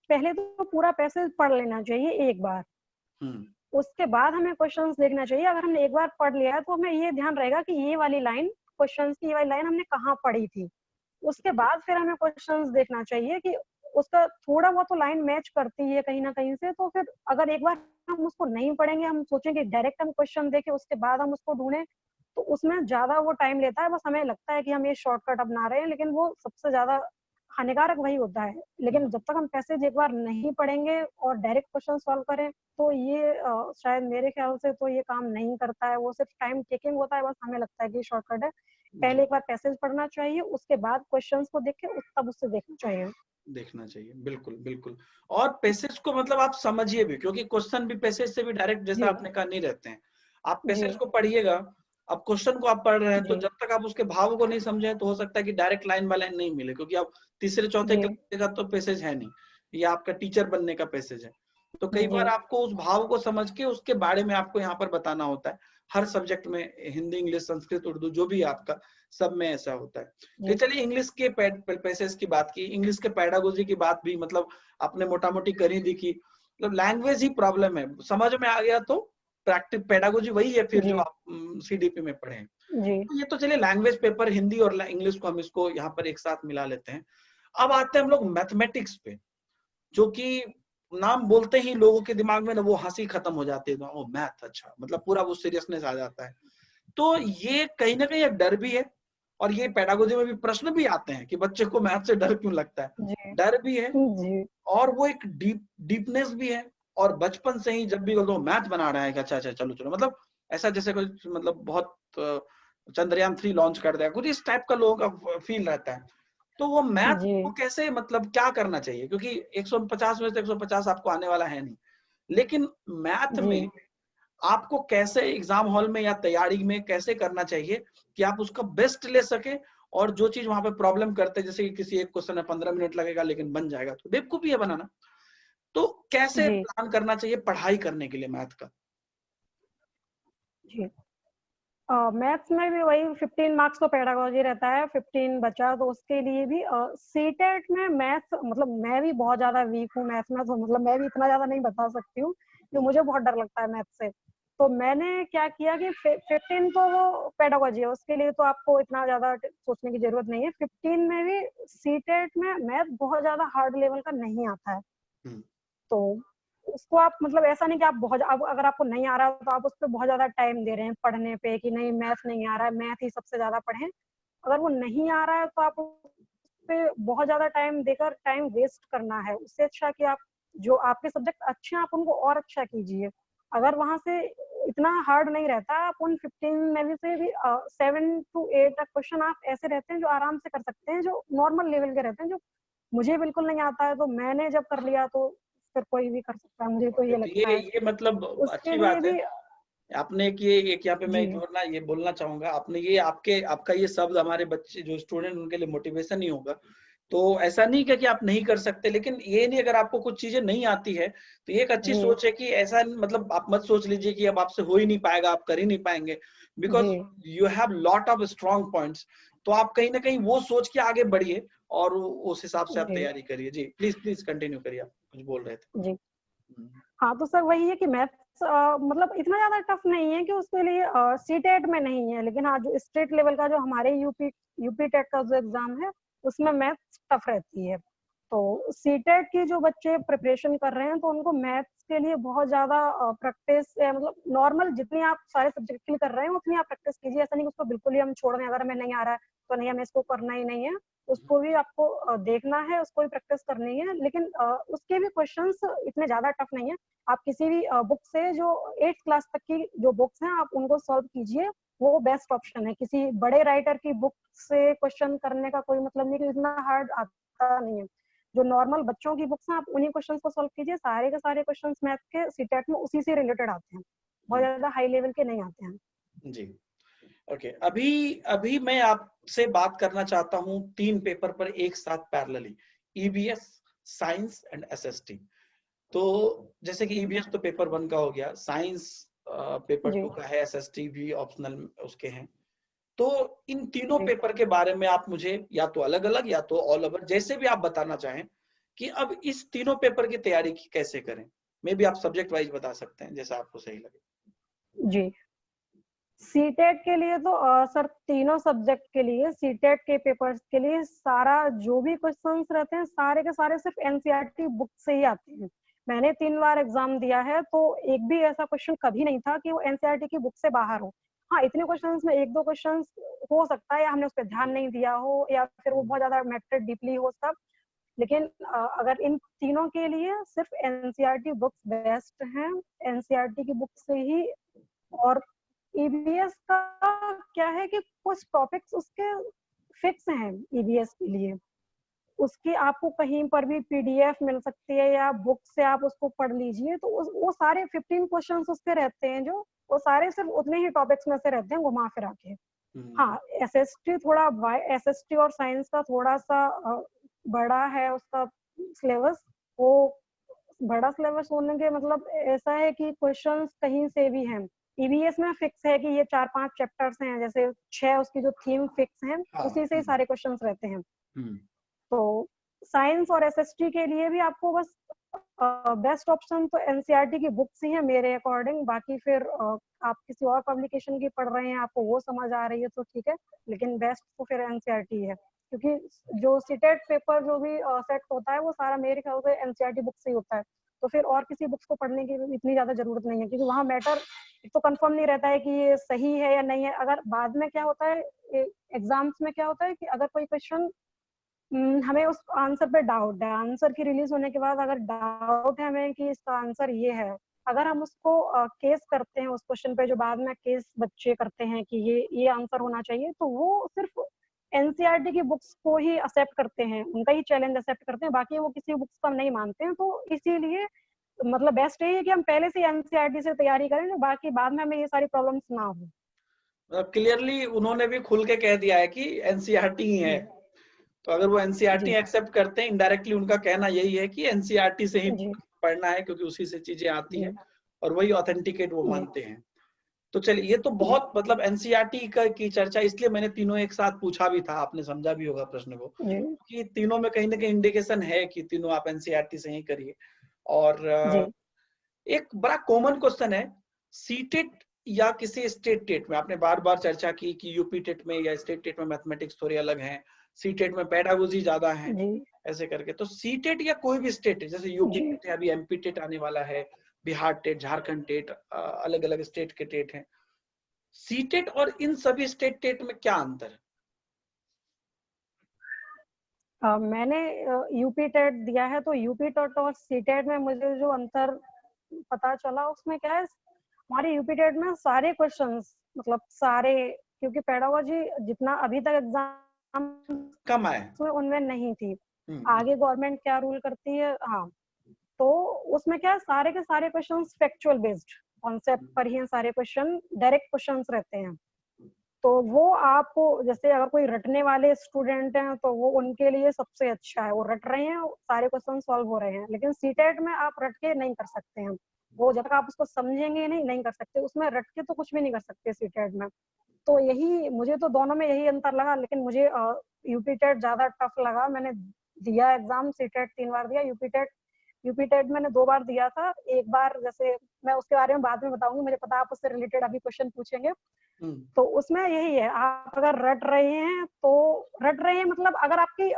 पहले तो पूरा पैसेज पढ़ लेना चाहिए एक बार। उसके बाद हमें क्वेश्चंस देखना चाहिए। अगर हमने एक बार पढ़ लिया है तो हमें ये ध्यान रहेगा कि ये वाली लाइन, क्वेश्चंस की ये वाली लाइन हमने कहाँ पढ़ी थी। उसके बाद फिर हमें क्वेश्चंस देखना चाहिए कि उसका थोड़ा बहुत तो लाइन मैच करती है कहीं ना कहीं से। तो फिर अगर एक बार हम उसको नहीं पढ़ेंगे, हम सोचेंगे डायरेक्ट हम क्वेश्चन देखें उसके बाद हम उसको ढूंढें, तो उसमें ज्यादा वो टाइम लेता है। बस हमें लगता है कि हम ये शॉर्टकट अपना रहे हैं, लेकिन वो सबसे ज्यादा हानिकारक वही होता है। लेकिन जब तक हम पैसेज एक बार नहीं पढ़ेंगे और डायरेक्ट क्वेश्चन सॉल्व करें, तो ये शायद मेरे ख्याल से तो ये काम नहीं करता है। वो सिर्फ टाइम टेकिंग होता है, बस हमें लगता है कि शॉर्टकट है। पहले एक बार पैसेज पढ़ना चाहिए, उसके बाद क्वेश्चंस को देख के तब उससे देखना चाहिए। बिल्कुल बिल्कुल। और पैसेज को मतलब आप समझिए भी, क्योंकि क्वेश्चन भी पैसेज से भी डायरेक्ट, जैसा आपने कहा, नहीं रहते हैं। आप पैसेज को पढ़िएगा, अब क्वेश्चन को आप पढ़ रहे हैं, तो जब तक आप उसके भाव को नहीं समझे तो हो सकता है कि डायरेक्ट लाइन बाय लाइन नहीं मिले, क्योंकि आप तीसरे चौथे क्लास का तो पैसेज है नहीं, ये आपका टीचर बनने का पैसेज है। तो कई बार आपको उस भाव को समझ के उसके बारे में आपको यहाँ पर बताना होता है। हर सब्जेक्ट में, हिंदी, इंग्लिश, संस्कृत, उर्दू, जो भी आपका, सब में ऐसा होता है। तो चलिए इंग्लिश के पैसेज की बात की, इंग्लिश के पेडागोजी की बात भी मतलब आपने मोटा मोटी कर ही दी कि मतलब लैंग्वेज ही प्रॉब्लम है, समझ में आ गया तो प्रैक्टिस पेडागोजी वही है फिर जो आप सीडीपी में पढ़े। तो ये तो चलिए लैंग्वेज पेपर, हिंदी और इंग्लिश को हम इसको यहाँ पर एक साथ मिला लेते हैं। अब आते हैं हम लोग मैथमेटिक्स पे, जो कि नाम बोलते ही लोगों के दिमाग में ना वो हंसी खत्म हो जाती है, ओ मैथ, अच्छा, मतलब पूरा वो सीरियसनेस आ जाता है। तो ये कहीं ना कहीं एक डर भी है, और ये पेडागोजी में भी प्रश्न भी आते हैं कि बच्चे को मैथ से डर क्यों लगता है। डर भी है और वो एक डीपनेस भी है। और बचपन से ही जब भी बोलते मैथ बना रहा है, अच्छा अच्छा चलो चलो, मतलब ऐसा जैसे कोई मतलब बहुत चंद्रयान 3 लॉन्च कर दिया, कुछ इस टाइप का लोगों का फील रहता है। तो वो मैथ को कैसे, मतलब क्या करना चाहिए, क्योंकि 150 में से 150 आपको आने वाला है नहीं, लेकिन मैथ में आपको कैसे एग्जाम हॉल में या तैयारी में कैसे करना चाहिए कि आप उसका बेस्ट ले सके, और जो चीज वहां पे प्रॉब्लम करते हैं, जैसे कि किसी एक क्वेश्चन में 15 मिनट लगेगा लेकिन बन जाएगा, तो बेवकूफी है बनाना। तो कैसे प्लान करना चाहिए पढ़ाई करने के लिए मैथ का? मैथ्स में भी वही 15 मार्क्स तो पेडागोजी रहता है, 15 बचा तो उसके लिए भी सीटेट में मैथ्स, मतलब मैं भी बहुत ज्यादा वीक हूँ मैथ्स में, तो मतलब मैं भी इतना ज्यादा नहीं बता सकती हूँ, तो मुझे बहुत डर लगता है मैथ्स से। तो मैंने क्या किया कि 15 तो वो पेडागोजी है, उसके लिए तो आपको इतना ज्यादा सोचने की जरूरत नहीं है। 15 में भी सीटेट में मैथ बहुत ज्यादा हार्ड लेवल का नहीं आता है। तो उसको आप, मतलब ऐसा नहीं कि आप बहुत, अब अगर आपको नहीं आ रहा तो आप उस पर बहुत ज्यादा टाइम दे रहे हैं पढ़ने पे कि नहीं मैथ नहीं आ रहा है, मैथ ही सबसे ज्यादा पढ़ें। अगर वो नहीं आ रहा है तो आप उस पे बहुत ज्यादा टाइम देकर टाइम वेस्ट करना है, उससे अच्छा कि आप जो आपके सब्जेक्ट अच्छे हैं आप उनको और अच्छा कीजिए। अगर वहां से इतना हार्ड नहीं रहता, आप उन 15 में भी से भी 7 to 8 तक क्वेश्चन आप ऐसे रहते हैं जो आराम से कर सकते हैं, जो नॉर्मल लेवल के रहते हैं, जो मुझे बिल्कुल नहीं आता है, तो मैंने जब कर लिया तो फिर कोई भी कर सकता है, मुझे तो ये लगता है। ये मतलब उसके अच्छी लिए बात है। भी आपने एक यहाँ पे मैं ये बोलना चाहूंगा, आपने ये आपका ये शब्द हमारे बच्चे जो स्टूडेंट उनके लिए मोटिवेशन ही होगा। तो ऐसा नहीं कि आप नहीं कर सकते, लेकिन ये नहीं, अगर आपको कुछ चीजें नहीं आती है तो ये एक अच्छी सोच है कि ऐसा मतलब आप मत सोच लीजिए कि अब आपसे हो ही नहीं पाएगा, आप कर ही नहीं पाएंगे, because you have lot of strong points. तो आप कहीं ना कहीं वो सोच के आगे बढ़िए और उस हिसाब से आप तैयारी करिए। जी प्लीज प्लीज कंटिन्यू करिए, आप कुछ बोल रहे थे। जी हाँ, तो सर वही है कि मैथ्स मतलब इतना ज्यादा टफ नहीं है कि उसके लिए सीटेट में नहीं है, लेकिन हाँ जो स्टेट लेवल का जो हमारे यूपी टेट का जो एग्जाम है उसमें मैथ्स टफ रहती है। तो सीटेट की जो बच्चे प्रिपरेशन कर रहे हैं तो उनको मैथ्स के लिए बहुत ज्यादा प्रैक्टिस, मतलब नॉर्मल जितनी आप सारे सब्जेक्ट के लिए कर रहे हैं उतनी आप प्रैक्टिस कीजिए। ऐसा नहीं कि उसको बिल्कुल ही हम छोड़ दें, अगर हमें नहीं आ रहा है तो नहीं हमें इसको करना ही नहीं है, उसको भी आपको देखना है, उसको भी प्रैक्टिस करनी है। लेकिन उसके भी क्वेश्चंस इतने ज्यादा टफ नहीं है। आप किसी भी बुक से जो 8th क्लास तक की जो बुक्स हैं आप उनको सॉल्व कीजिए, वो बेस्ट ऑप्शन है। किसी बड़े राइटर की बुक से क्वेश्चन करने का कोई मतलब नहीं, कि इतना हार्ड आता नहीं है। जो नॉर्मल बच्चों की बुक्स हैं आप उन्हीं क्वेश्चन को सॉल्व कीजिए, सारे के सारे क्वेश्चन मैथ के सीटेट में उसी से रिलेटेड आते हैं, बहुत ज्यादा हाई लेवल के नहीं आते हैं। जी ओके। अभी मैं आपसे बात करना चाहता हूँ 3 पेपर पर एक साथ parallelly, EBS, science and SST. तो जैसे कि ईवीएस तो पेपर 1 का हो गया, साइंस पेपर जी 2 का है, एसएसटी भी ऑप्शनल उसके हैं। तो इन तीनों जी पेपर के बारे में आप मुझे या तो अलग अलग या तो ऑल ओवर जैसे भी आप बताना चाहें कि अब इस तीनों पेपर की तैयारी कैसे करें। मे बी आप सब्जेक्ट वाइज बता सकते हैं जैसा आपको सही लगे। जी। सीटेट के लिए तो सर तीनों सब्जेक्ट के लिए सीटेट के पेपर्स के लिए सारा जो भी क्वेश्चंस रहते हैं सारे के सारे सिर्फ एनसीईआरटी बुक से ही आते हैं। मैंने 3 बार एग्जाम दिया है तो एक भी ऐसा क्वेश्चन कभी नहीं था कि वो एनसीईआरटी की बुक से बाहर हो। हाँ, इतने क्वेश्चंस में एक दो क्वेश्चंस हो सकता है या हमने उस पर ध्यान नहीं दिया हो या फिर वो बहुत ज्यादा मैटर डीपली हो सब। लेकिन अगर इन तीनों के लिए सिर्फ एनसीईआरटी बुक्स बेस्ट हैं, एनसीईआरटी की बुक से ही। और ईबीएस का क्या है कि कुछ टॉपिक्स उसके फिक्स हैं ईबीएस के लिए, उसकी आपको कहीं पर भी पीडीएफ मिल सकती है या बुक से आप उसको पढ़ लीजिए तो वो सारे 15 क्वेश्चंस उसके रहते हैं जो वो सारे सिर्फ उतने ही टॉपिक्स में से रहते हैं घुमा फिरा के। हाँ, एसएसटी थोड़ा एसएसटी और साइंस का थोड़ा सा बड़ा है उसका सिलेबस। वो बड़ा सिलेबस होने के मतलब ऐसा है कि क्वेश्चंस कहीं से भी हैं। ईवीएस में फिक्स है कि ये 4-5 चैप्टर्स हैं, जैसे 6 उसकी जो थीम फिक्स हैं उसी से ही सारे क्वेश्चंस रहते हैं। तो साइंस और एसएसटी के लिए भी आपको बस बेस्ट ऑप्शन तो एनसीईआरटी की बुक्स ही है मेरे अकॉर्डिंग। बाकी फिर आप किसी और पब्लिकेशन की पढ़ रहे हैं, आपको वो समझ आ रही है तो ठीक है, लेकिन बेस्ट तो फिर एनसीईआरटी है, क्योंकि जो सीटेट पेपर जो भी सेट होता है वो सारा मेरे ख्याल से एनसीईआरटी बुक से ही होता है। तो फिर और किसी बुक्स को पढ़ने की इतनी ज्यादा जरूरत नहीं है, क्योंकि वहाँ मैटर तो कंफर्म नहीं रहता है कि ये सही है या नहीं है। अगर बाद में क्या होता है एग्जाम्स में क्या होता है कि अगर कोई क्वेश्चन हमें उस आंसर पे डाउट है, आंसर की रिलीज होने के बाद अगर डाउट है हमें कि इसका आंसर ये है, अगर हम उसको केस करते हैं उस क्वेश्चन पे, जो बाद में केस बच्चे करते हैं कि ये आंसर होना चाहिए, तो वो सिर्फ एनसीईआरटी की बुक्स को ही एक्सेप्ट करते हैं, उनका ही चैलेंज एक्सेप्ट करते हैं, बाकी वो किसी बुक्स को नहीं मानते हैं। तो इसीलिए मतलब बेस्ट यही है कि हम पहले से एनसीईआरटी से तैयारी करें, बाकी बाद में हमें ये सारी प्रॉब्लम्स ना हो। क्लियरली उन्होंने भी खुल के कह दिया है कि एनसीईआरटी ही है। तो अगर वो एनसीईआरटी एक्सेप्ट करते हैं, इनडायरेक्टली उनका कहना यही है कि एनसीईआरटी से ही पढ़ना है क्योंकि उसी से चीजें आती हैं और वही ऑथेंटिकेट वो मानते हैं। तो चलिए, ये तो बहुत मतलब एनसीईआरटी की चर्चा, इसलिए मैंने तीनों एक साथ पूछा भी था, आपने समझा भी होगा प्रश्न को कि तीनों में कहीं ना कहीं इंडिकेशन है कि तीनों आप एनसीईआरटी से ही करिए। और एक बड़ा कॉमन क्वेश्चन है, सीटेट या किसी स्टेट टेट में, आपने बार बार चर्चा की कि यूपी टेट में या स्टेट टेट में मैथमेटिक्स थोड़े अलग हैं, सीटेट में पेडागोजी ज्यादा है, ऐसे करके। तो सीटेट या कोई भी स्टेट, जैसे यूपी टेट है, अभी एमपी टेट आने वाला है, बिहार टेट, झारखंड टेट, अलग अलग स्टेट के टेट हैं, सीटेट और इन सभी स्टेट टेट में क्या अंतर है? मैंने यूपी टेट दिया है, तो यूपी टेट और सीटेट में मुझे जो अंतर पता चला उसमें क्या है, हमारे यूपी टेट में सारे क्वेश्चंस मतलब सारे, क्योंकि पेडागोजी जितना अभी तक एग्जाम कम आए उनमें नहीं थी, आगे गवर्नमेंट क्या रूल करती है। हाँ, तो उसमें क्या है, सारे के सारे क्वेश्चंस फैक्चुअल बेस्ड कॉन्सेप्ट पर ही सारे क्वेश्चन डायरेक्ट क्वेश्चंस रहते हैं। तो वो आपको, जैसे अगर कोई रटने वाले स्टूडेंट हैं तो वो उनके लिए सबसे अच्छा है, वो रट रहे हैं, सारे क्वेश्चन सॉल्व हो रहे हैं। लेकिन सीटेट में आप रट के नहीं कर सकते हैं, वो जब तक आप उसको समझेंगे नहीं कर सकते, उसमें रट के तो कुछ भी नहीं कर सकते सीटेट में। तो यही मुझे तो दोनों में यही अंतर लगा, लेकिन मुझे यूपी टेट ज्यादा टफ लगा। मैंने दिया एग्जाम, सीटेट 3 बार दिया, यूपी टेट मैंने 2 बार दिया था। एक बार जैसे मैं उसके बारे में बाद में बताऊंगी, मुझे पता आप उससे रिलेटेड अभी क्वेश्चन पूछेंगे। तो उसमें यही है, आप अगर रट रहे हैं तो रट रहे हैं, मतलब अगर आपकी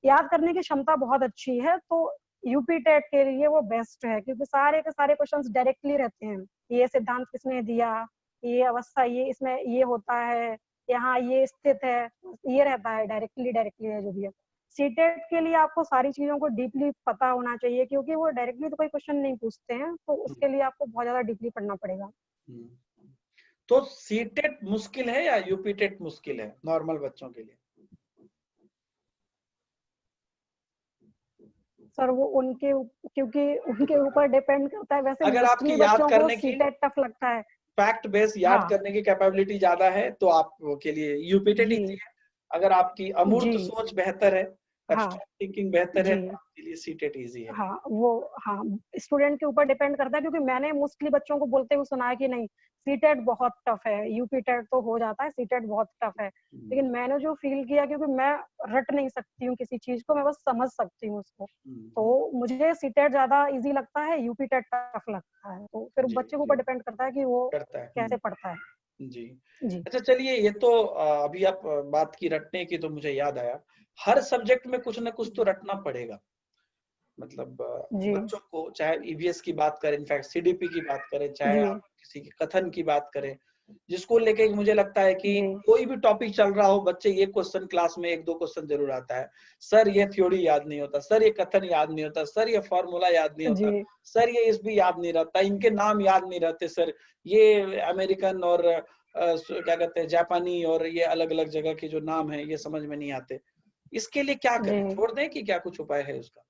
याद करने की क्षमता बहुत अच्छी है तो यूपी टेट के लिए वो बेस्ट है, क्योंकि सारे के सारे क्वेश्चंस डायरेक्टली रहते हैं। ये सिद्धांत किसने दिया, ये अवस्था, ये इसमें ये होता है, यहाँ ये स्थित है, ये रहता है, डायरेक्टली है जो भी है। सीटेट के लिए आपको सारी चीजों को डीपली पता होना चाहिए, क्योंकि वो डायरेक्टली तो कोई क्वेश्चन नहीं पूछते हैं, तो उसके लिए आपको बहुत ज्यादा डीपली पढ़ना पड़ेगा। तो सीटेट मुश्किल है या यूपी टेट मुश्किल है नॉर्मल बच्चों के लिए? सर वो उनके, क्योंकि उनके ऊपर डिपेंड करता है। वैसे अगर मोस्टली आपकी याद बच्चों को करने की सीटेट टफ लगता है, फैक्ट बेस याद करने की कैपेबिलिटी ज्यादा है तो आपके लिए यूपी टेट इजी है। अगर आपकी अमूर्त सोच बेहतर है हाँ एब्स्ट्रैक्ट थिंकिंग बेहतर है, जी तो आपके लिए सीटेट इजी है। हाँ, वो हाँ, स्टूडेंट के ऊपर डिपेंड करता है, क्योंकि मैंने मोस्टली बच्चों को बोलते हुए सुना है कि नहीं, सीटेट बहुत टफ है, यूपी टेट तो हो जाता है, सीटेट बहुत टफ है। हम्म, लेकिन मैंने जो फील किया, क्योंकि मैं रट नहीं सकती हूँ किसी चीज को, मैं बस समझ सकती हूँ उसको, हम्म, तो मुझे सीटेट ज्यादा इजी लगता है, यूपी टेट टफ लगता है। तो फिर जी बच्चे के ऊपर जी, डिपेंड करता है कि वो करता है। कैसे पढ़ता है। जी। जी अच्छा चलिए, ये तो अभी आप बात की रटने की, तो मुझे याद आया, हर सब्जेक्ट में कुछ ना कुछ तो रटना पड़ेगा। मतलब जी बच्चों को, चाहे ईवीएस की बात करें, इनफैक्ट सीडीपी की बात करें, चाहे जी आप किसी के कथन की बात करें, जिसको लेके मुझे लगता है कि जी कोई भी टॉपिक चल रहा हो, बच्चे ये क्वेश्चन क्लास में एक दो क्वेश्चन जरूर आता है, सर ये थ्योरी याद नहीं होता, सर ये कथन याद नहीं होता, सर ये फॉर्मूला याद नहीं होता, जी सर ये इस भी याद नहीं रहता, इनके नाम याद नहीं रहते सर, ये अमेरिकन और क्या कहते हैं जापानी और ये अलग अलग जगह के जो नाम है ये समझ में नहीं आते। इसके लिए क्या जी करें, छोड़ दें कि क्या कुछ उपाय है उसका?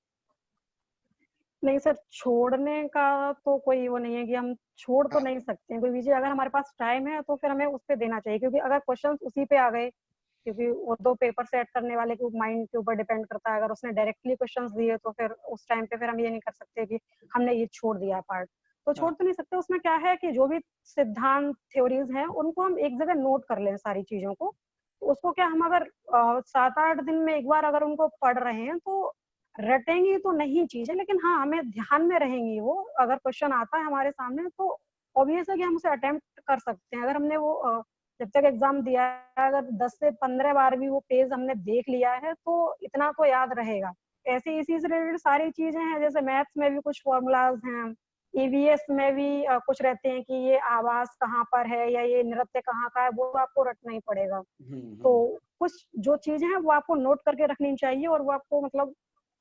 नहीं सर, छोड़ने का तो कोई वो नहीं है कि हम छोड़ तो हाँ नहीं सकते हैं कोई भी चीज। अगर हमारे पास टाइम है तो फिर हमें उस पे देना चाहिए, क्योंकि अगर क्वेश्चंस उसी पे आ गए, क्योंकि वो दो पेपर सेट करने वाले के माइंड के ऊपर डिपेंड करता है। अगर उसने डायरेक्टली क्वेश्चंस दिए तो फिर उस टाइम पे फिर हम ये नहीं कर सकते कि हमने ये छोड़ दिया पार्ट। तो हाँ। छोड़ तो नहीं सकते। उसमें क्या है कि जो भी सिद्धांत थ्योरीज हैं उनको हम एक जगह नोट कर लें सारी चीजों को। तो उसको क्या, हम अगर 7-8 दिन में एक बार अगर उनको पढ़ रहे हैं तो रटेंगी तो नहीं चीजें, लेकिन हाँ हमें ध्यान में रहेंगी वो। अगर क्वेश्चन आता है हमारे सामने तो ऑब्वियस है कि हम उसे अटेम्प्ट कर सकते हैं। अगर हमने वो जब तक एग्जाम दिया है, अगर 10 से 15 बार भी वो पेज हमने देख लिया है तो इतना तो याद रहेगा। ऐसे इसी से रिलेटेड सारी चीजें हैं, जैसे मैथ्स में भी कुछ फॉर्मूलाज हैं, ईवीएस में भी कुछ रहते हैं कि ये आवाज कहाँ पर है या ये नृत्य कहाँ का है, वो आपको रटना ही पड़ेगा। तो हम्म। कुछ जो चीजें हैं वो आपको नोट करके रखनी चाहिए, और वो आपको मतलब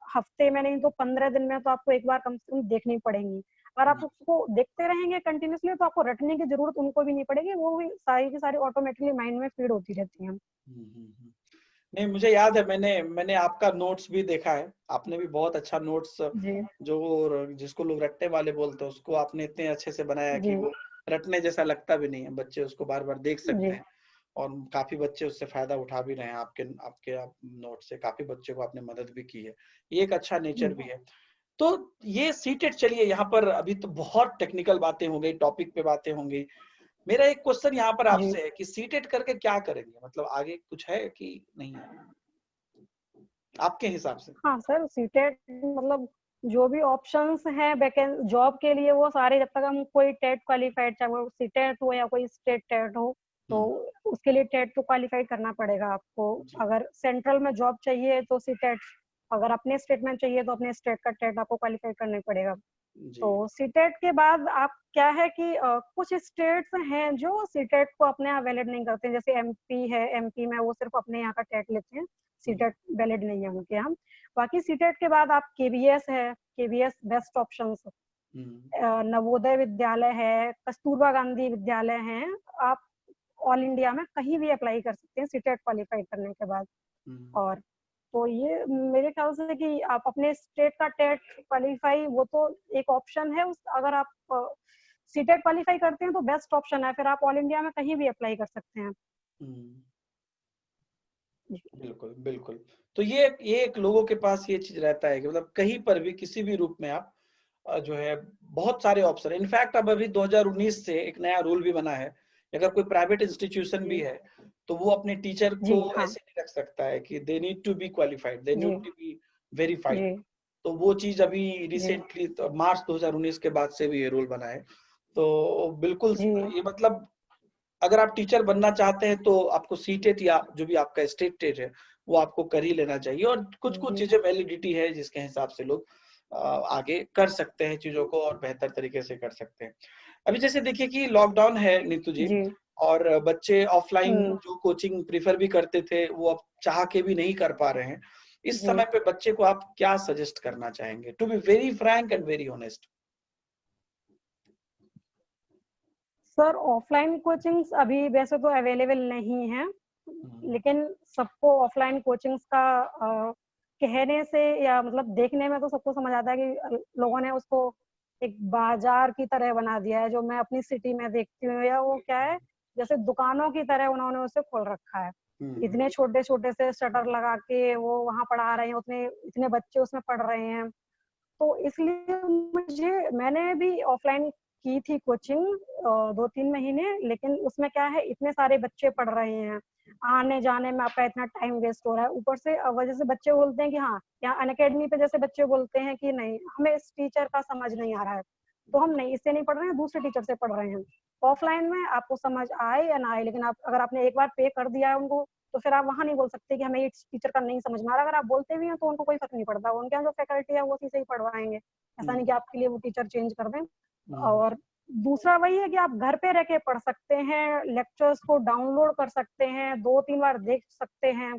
हफ्ते में नहीं तो 15 दिन में तो आपको एक बार कम से कम देखनी पड़ेंगी। अगर आप जी। उसको देखते रहेंगे कंटिन्यूसली तो आपको रटने की जरूरत उनको भी नहीं पड़ेगी, वो भी सारी की सारी ऑटोमेटिकली माइंड में फीड होती रहती हैं। हम्म। नहीं, मुझे याद है, मैंने मैंने आपका नोट्स भी देखा है, आपने भी बहुत अच्छा नोट्स, जी जो जिसको लोग रट्टे वाले बोलते हैं उसको आपने इतने अच्छे से बनाया जी कि वो रटने जैसा लगता भी नहीं है, बच्चे उसको बार बार देख सकते जी हैं। और काफी बच्चे उससे फायदा उठा भी रहे हैं, आपके आपके आप नोट से काफी बच्चे को आपने मदद भी की है, ये एक अच्छा नेचर भी है। तो ये सीटेट, चलिए यहाँ पर अभी तो बहुत टेक्निकल बातें हो गई, टॉपिक पे बातें होंगी। मेरा एक क्वेश्चन यहाँ पर जी आपसे है कि सीटेट करके क्या करेंगे, मतलब आगे कुछ है कि नहीं है आपके हिसाब से? हाँ सर, सीटेट मतलब जो भी ऑप्शंस हैं वैकेंट जॉब के लिए वो सारे, जब तक हम कोई टेट क्वालिफाइड, चाहे वो सीटेट हो या कोई स्टेट टेट हो, तो हम्म। उसके लिए टेट तो क्वालिफाइड करना पड़ेगा आपको। जी अगर सेंट्रल में जॉब चाहिए तो सीटेट, अगर अपने स्टेट में चाहिए तो अपने स्टेट का टेट आपको क्वालिफाई करना ही पड़ेगा। जी। तो सीटेट के बाद आप क्या है कि कुछ स्टेट्स हैं जो सीटेट को अपने यहाँ वैलिड नहीं करते, जैसे एमपी है, एमपी में वो सिर्फ अपने यहाँ का टेट लेते हैं, हम्म, सीटेट वैलिड नहीं है उनके यहाँ। बाकी सीटेट के बाद आप केवीएस है, केवीएस बेस्ट ऑप्शन, हम्म, नवोदय विद्यालय है, कस्तूरबा गांधी विद्यालय है, आप ऑल इंडिया में कहीं भी अप्लाई कर सकते हैं सीटेट क्वालिफाई करने के बाद। हम्म, और तो ये मेरे ख्याल से कि आप अपने स्टेट का टेट क्वालिफाई, वो तो एक ऑप्शन है। उस अगर आप सीटेट क्वालिफाई करते हैं तो बेस्ट ऑप्शन है, फिर आप ऑल इंडिया में कहीं भी अप्लाई कर सकते हैं। हम्म। जी बिल्कुल बिल्कुल। तो ये एक लोगों के पास ये चीज रहता है कि मतलब कहीं पर भी किसी भी रूप में आप जो है, बहुत सारे ऑप्शन। इनफैक्ट अब अभी 2019 से एक नया रूल भी बना है, अगर कोई प्राइवेट इंस्टीट्यूशन भी जी है तो वो अपने टीचर जी को हाँ ऐसे नहीं रख सकता है कि they need to be qualified, they जी नीड टू बी वेरीफाइड। जी तो वो चीज अभी जी रिसेंटली तो मार्च 2019 के बाद से भी ये रूल बना है। तो बिल्कुल, जी ये मतलब अगर आप टीचर बनना चाहते हैं तो आपको सीटेट या जो भी आपका स्टेट टेट है वो आपको कर ही लेना चाहिए, और कुछ कुछ जी चीजें वैलिडिटी है जिसके हिसाब से लोग आगे कर सकते हैं चीजों को और बेहतर तरीके से कर सकते हैं। अभी जैसे देखिए कि लॉकडाउन है नीतू जी, जी और बच्चे ऑफलाइन हम्म जो कोचिंग प्रीफर भी करते थे वो अब चाह के भी नहीं कर पा रहे हैं। इस जी समय पे बच्चे को आप क्या सजेस्ट करना चाहेंगे, to be very frank and very honest? Sir, offline coachings अभी वैसे तो अवेलेबल नहीं है, लेकिन सबको ऑफलाइन कोचिंग्स का कहने से या मतलब देखने में तो सबको समझ आता है कि लोगों ने उसको एक बाजार की तरह बना दिया है, जो मैं अपनी सिटी में देखती हूँ, या वो क्या है, जैसे दुकानों की तरह उन्होंने उसे खोल रखा है। इतने छोटे छोटे से शटर लगा के वो वहां पढ़ा रहे हैं, उतने इतने बच्चे उसमें पढ़ रहे हैं। तो इसलिए मैंने भी ऑफलाइन की थी कोचिंग 2-3 महीने, लेकिन उसमें क्या है, इतने सारे बच्चे पढ़ रहे हैं, आने जाने में आपका इतना टाइम वेस्ट हो रहा है। ऊपर से वजह से बच्चे बोलते हैं कि हाँ, यहाँ अनअकैडमी पे जैसे बच्चे बोलते हैं कि नहीं, हमें इस टीचर का समझ नहीं आ रहा है, तो हम नहीं, इससे नहीं पढ़ रहे हैं, दूसरे टीचर से पढ़ रहे हैं। ऑफलाइन में आपको समझ आए या ना आए, लेकिन आप अगर आपने एक बार पे कर दिया है उनको, तो फिर आप वहां नहीं बोल सकते कि हमें इस टीचर का नहीं समझ में आ रहा। अगर आप बोलते भी हैं तो उनको कोई फर्क नहीं पड़ता, उनके यहाँ जो फैकल्टी है वो उसी से ही पढ़वाएंगे। ऐसा नहीं कि आपके लिए वो टीचर चेंज कर दें। और दूसरा वही है कि आप घर पे रह के पढ़ सकते हैं, लेक्चर्स को डाउनलोड कर सकते हैं, 2-3 बार देख सकते हैं।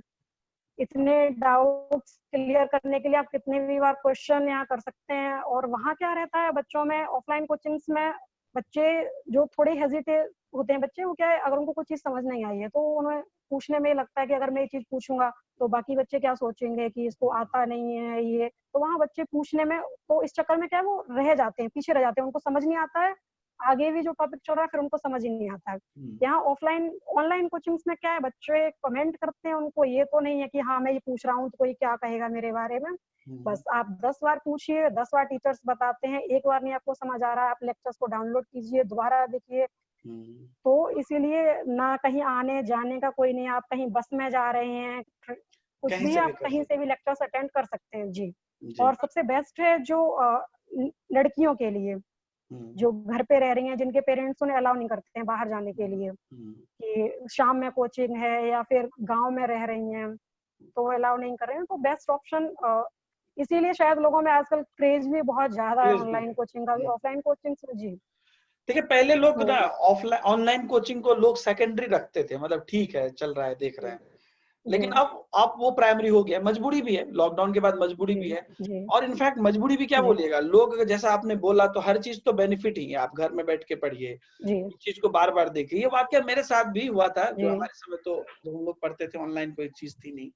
इतने डाउट्स क्लियर करने के लिए आप कितने भी बार क्वेश्चन यहाँ कर सकते हैं। और वहाँ क्या रहता है बच्चों में, ऑफलाइन कोचिंग्स में बच्चे जो थोड़े हेजिटेट होते हैं बच्चे, वो क्या है, अगर उनको कुछ चीज समझ नहीं आई है तो उन्हें पूछने में लगता है कि अगर मैं ये चीज पूछूंगा तो बाकी बच्चे क्या सोचेंगे कि इसको आता नहीं है ये, तो वहाँ बच्चे पूछने में, तो इस चक्कर में क्या है, वो रह जाते हैं, पीछे रह जाते हैं, उनको समझ नहीं आता है, आगे भी जो टॉपिक चल रहा है फिर उनको समझ ही नहीं आता है। यहाँ ऑफलाइन ऑनलाइन कोचिंग्स में क्या है, बच्चे कमेंट करते हैं, उनको ये तो नहीं है कि हाँ मैं ये पूछ रहा हूँ तो कोई क्या कहेगा मेरे बारे में। बस आप 10 बार पूछिए, 10 बार टीचर्स बताते हैं, एक बार नहीं आपको समझ आ रहा है, आप लेक्चर्स को डाउनलोड कीजिए, दोबारा देखिए। तो इसीलिए ना कहीं आने जाने का कोई नहीं, आप कहीं बस में जा रहे हैं, कुछ कहीं भी, से भी आप कर कहीं सकते से भी लेक्चर्स अटेंड कर सकते हैं जी। जी। और सबसे बेस्ट है जो लड़कियों के लिए, जो घर पे रह रही हैं, जिनके पेरेंट्स उन्हें अलाउ नहीं करते हैं बाहर जाने के लिए, कि शाम में कोचिंग है या फिर गांव में रह रही हैं तो अलाउ नहीं कर रहे हैं, तो बेस्ट ऑप्शन, इसीलिए शायद लोगों में आजकल क्रेज भी बहुत ज्यादा है क्रेज भी ऑनलाइन है। कोचिंग का भी, ऑफलाइन कोचिंग से जी। देखिए पहले लोग तो ना ऑफलाइन ऑनलाइन कोचिंग को लोग सेकेंडरी रखते थे, मतलब ठीक है चल रहा है देख रहे हैं, जी लेकिन अब वो प्राइमरी हो गया, मजबूरी भी है, लॉकडाउन के बाद मजबूरी जी भी है। जी और इनफैक्ट मजबूरी भी क्या जी बोलिएगा, लोग जैसा आपने बोला तो हर चीज तो बेनिफिट ही है, आप घर में बैठ के पढ़िए, जी इस चीज को बार बार देखिए। ये वाकया मेरे साथ भी हुआ था, जो जी हमारे समय तो जब हम लोग पढ़ते थे ऑनलाइन कोई चीज थी नहीं।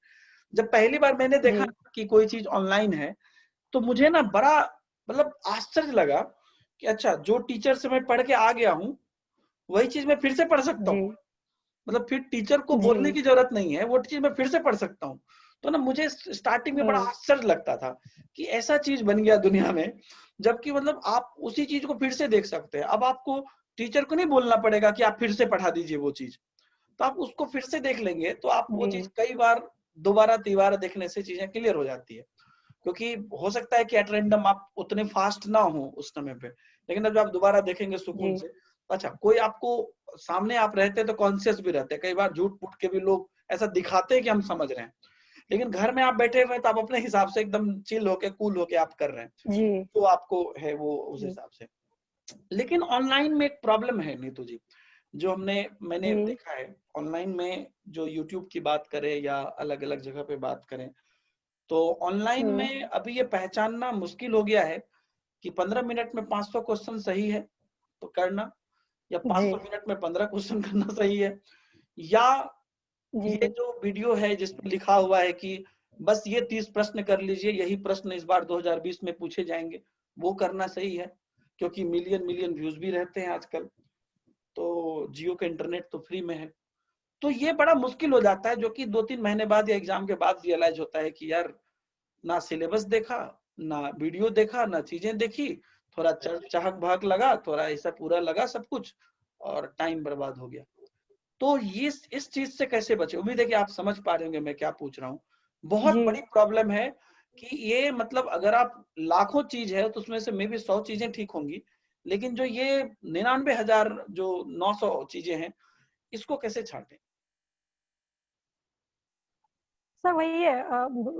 जब पहली बार मैंने देखा जी कि कोई चीज ऑनलाइन है, तो मुझे ना बड़ा मतलब आश्चर्य लगा कि अच्छा, जो टीचर से मैं पढ़ के आ गया हूँ वही चीज मैं फिर से पढ़ सकता जी हूँ, मतलब फिर टीचर को जी बोलने की जरूरत नहीं है, वो चीज मैं फिर से पढ़ सकता हूँ। तो ना मुझे स्टार्टिंग में बड़ा आश्चर्य लगता था कि ऐसा चीज बन गया दुनिया में, जबकि मतलब आप उसी चीज को फिर से देख सकते हैं। अब आपको टीचर को नहीं बोलना पड़ेगा कि आप फिर से पढ़ा दीजिए वो चीज, तो आप उसको फिर से देख लेंगे, तो आप वो जी चीज कई बार दोबारा तीबारा देखने से चीजें क्लियर हो जाती है। क्योंकि हो सकता है कि एट रैंडम आप उतने फास्ट ना हो उस समय पे, लेकिन अब जब आप दोबारा देखेंगे सुकून जी से, अच्छा कोई आपको सामने आप रहते तो कॉन्शियस भी रहते, कई बार झूठ फूट के भी लोग ऐसा दिखाते हैं कि हम समझ रहे हैं, लेकिन घर में आप बैठे हुए तो आप अपने हिसाब से एकदम चिल होके कूल होके आप कर रहे हैं, जी तो आपको है वो उस जी हिसाब से। लेकिन ऑनलाइन में एक प्रॉब्लम है नीतू जी, जो मैंने जी देखा है ऑनलाइन में, जो यूट्यूब की बात करें या अलग अलग जगह पे बात करें, तो ऑनलाइन में अभी ये पहचानना मुश्किल हो गया है कि 15 मिनट में 500 क्वेश्चन सही है तो करना, या जी 500 मिनट में 15 क्वेश्चन करना सही है, या ये जी जो वीडियो है जिसमें लिखा हुआ है कि बस ये 30 प्रश्न कर लीजिए, यही प्रश्न इस बार 2020 में पूछे जाएंगे, वो करना सही है, क्योंकि मिलियन मिलियन व्यूज भी रहते हैं आजकल, तो जियो का इंटरनेट तो फ्री में है। तो ये बड़ा मुश्किल हो जाता है, जो कि 2-3 महीने बाद या एग्जाम के बाद रियलाइज होता है कि यार ना सिलेबस देखा, ना वीडियो देखा, ना चीजें देखी, थोड़ा चहक बहक लगा, थोड़ा ऐसा पूरा लगा सब कुछ, और टाइम बर्बाद हो गया। तो ये इस चीज से कैसे बचे, उम्मीद है कि आप समझ पा रहे होंगे मैं क्या पूछ रहा हूँ। बहुत जी बड़ी प्रॉब्लम है कि ये मतलब अगर आप लाखों चीज है तो उसमें से मे भी 100 चीजें ठीक होंगी, लेकिन जो ये 99,000 जो 900 चीजें हैं, इसको कैसे छांटे। सर वही है,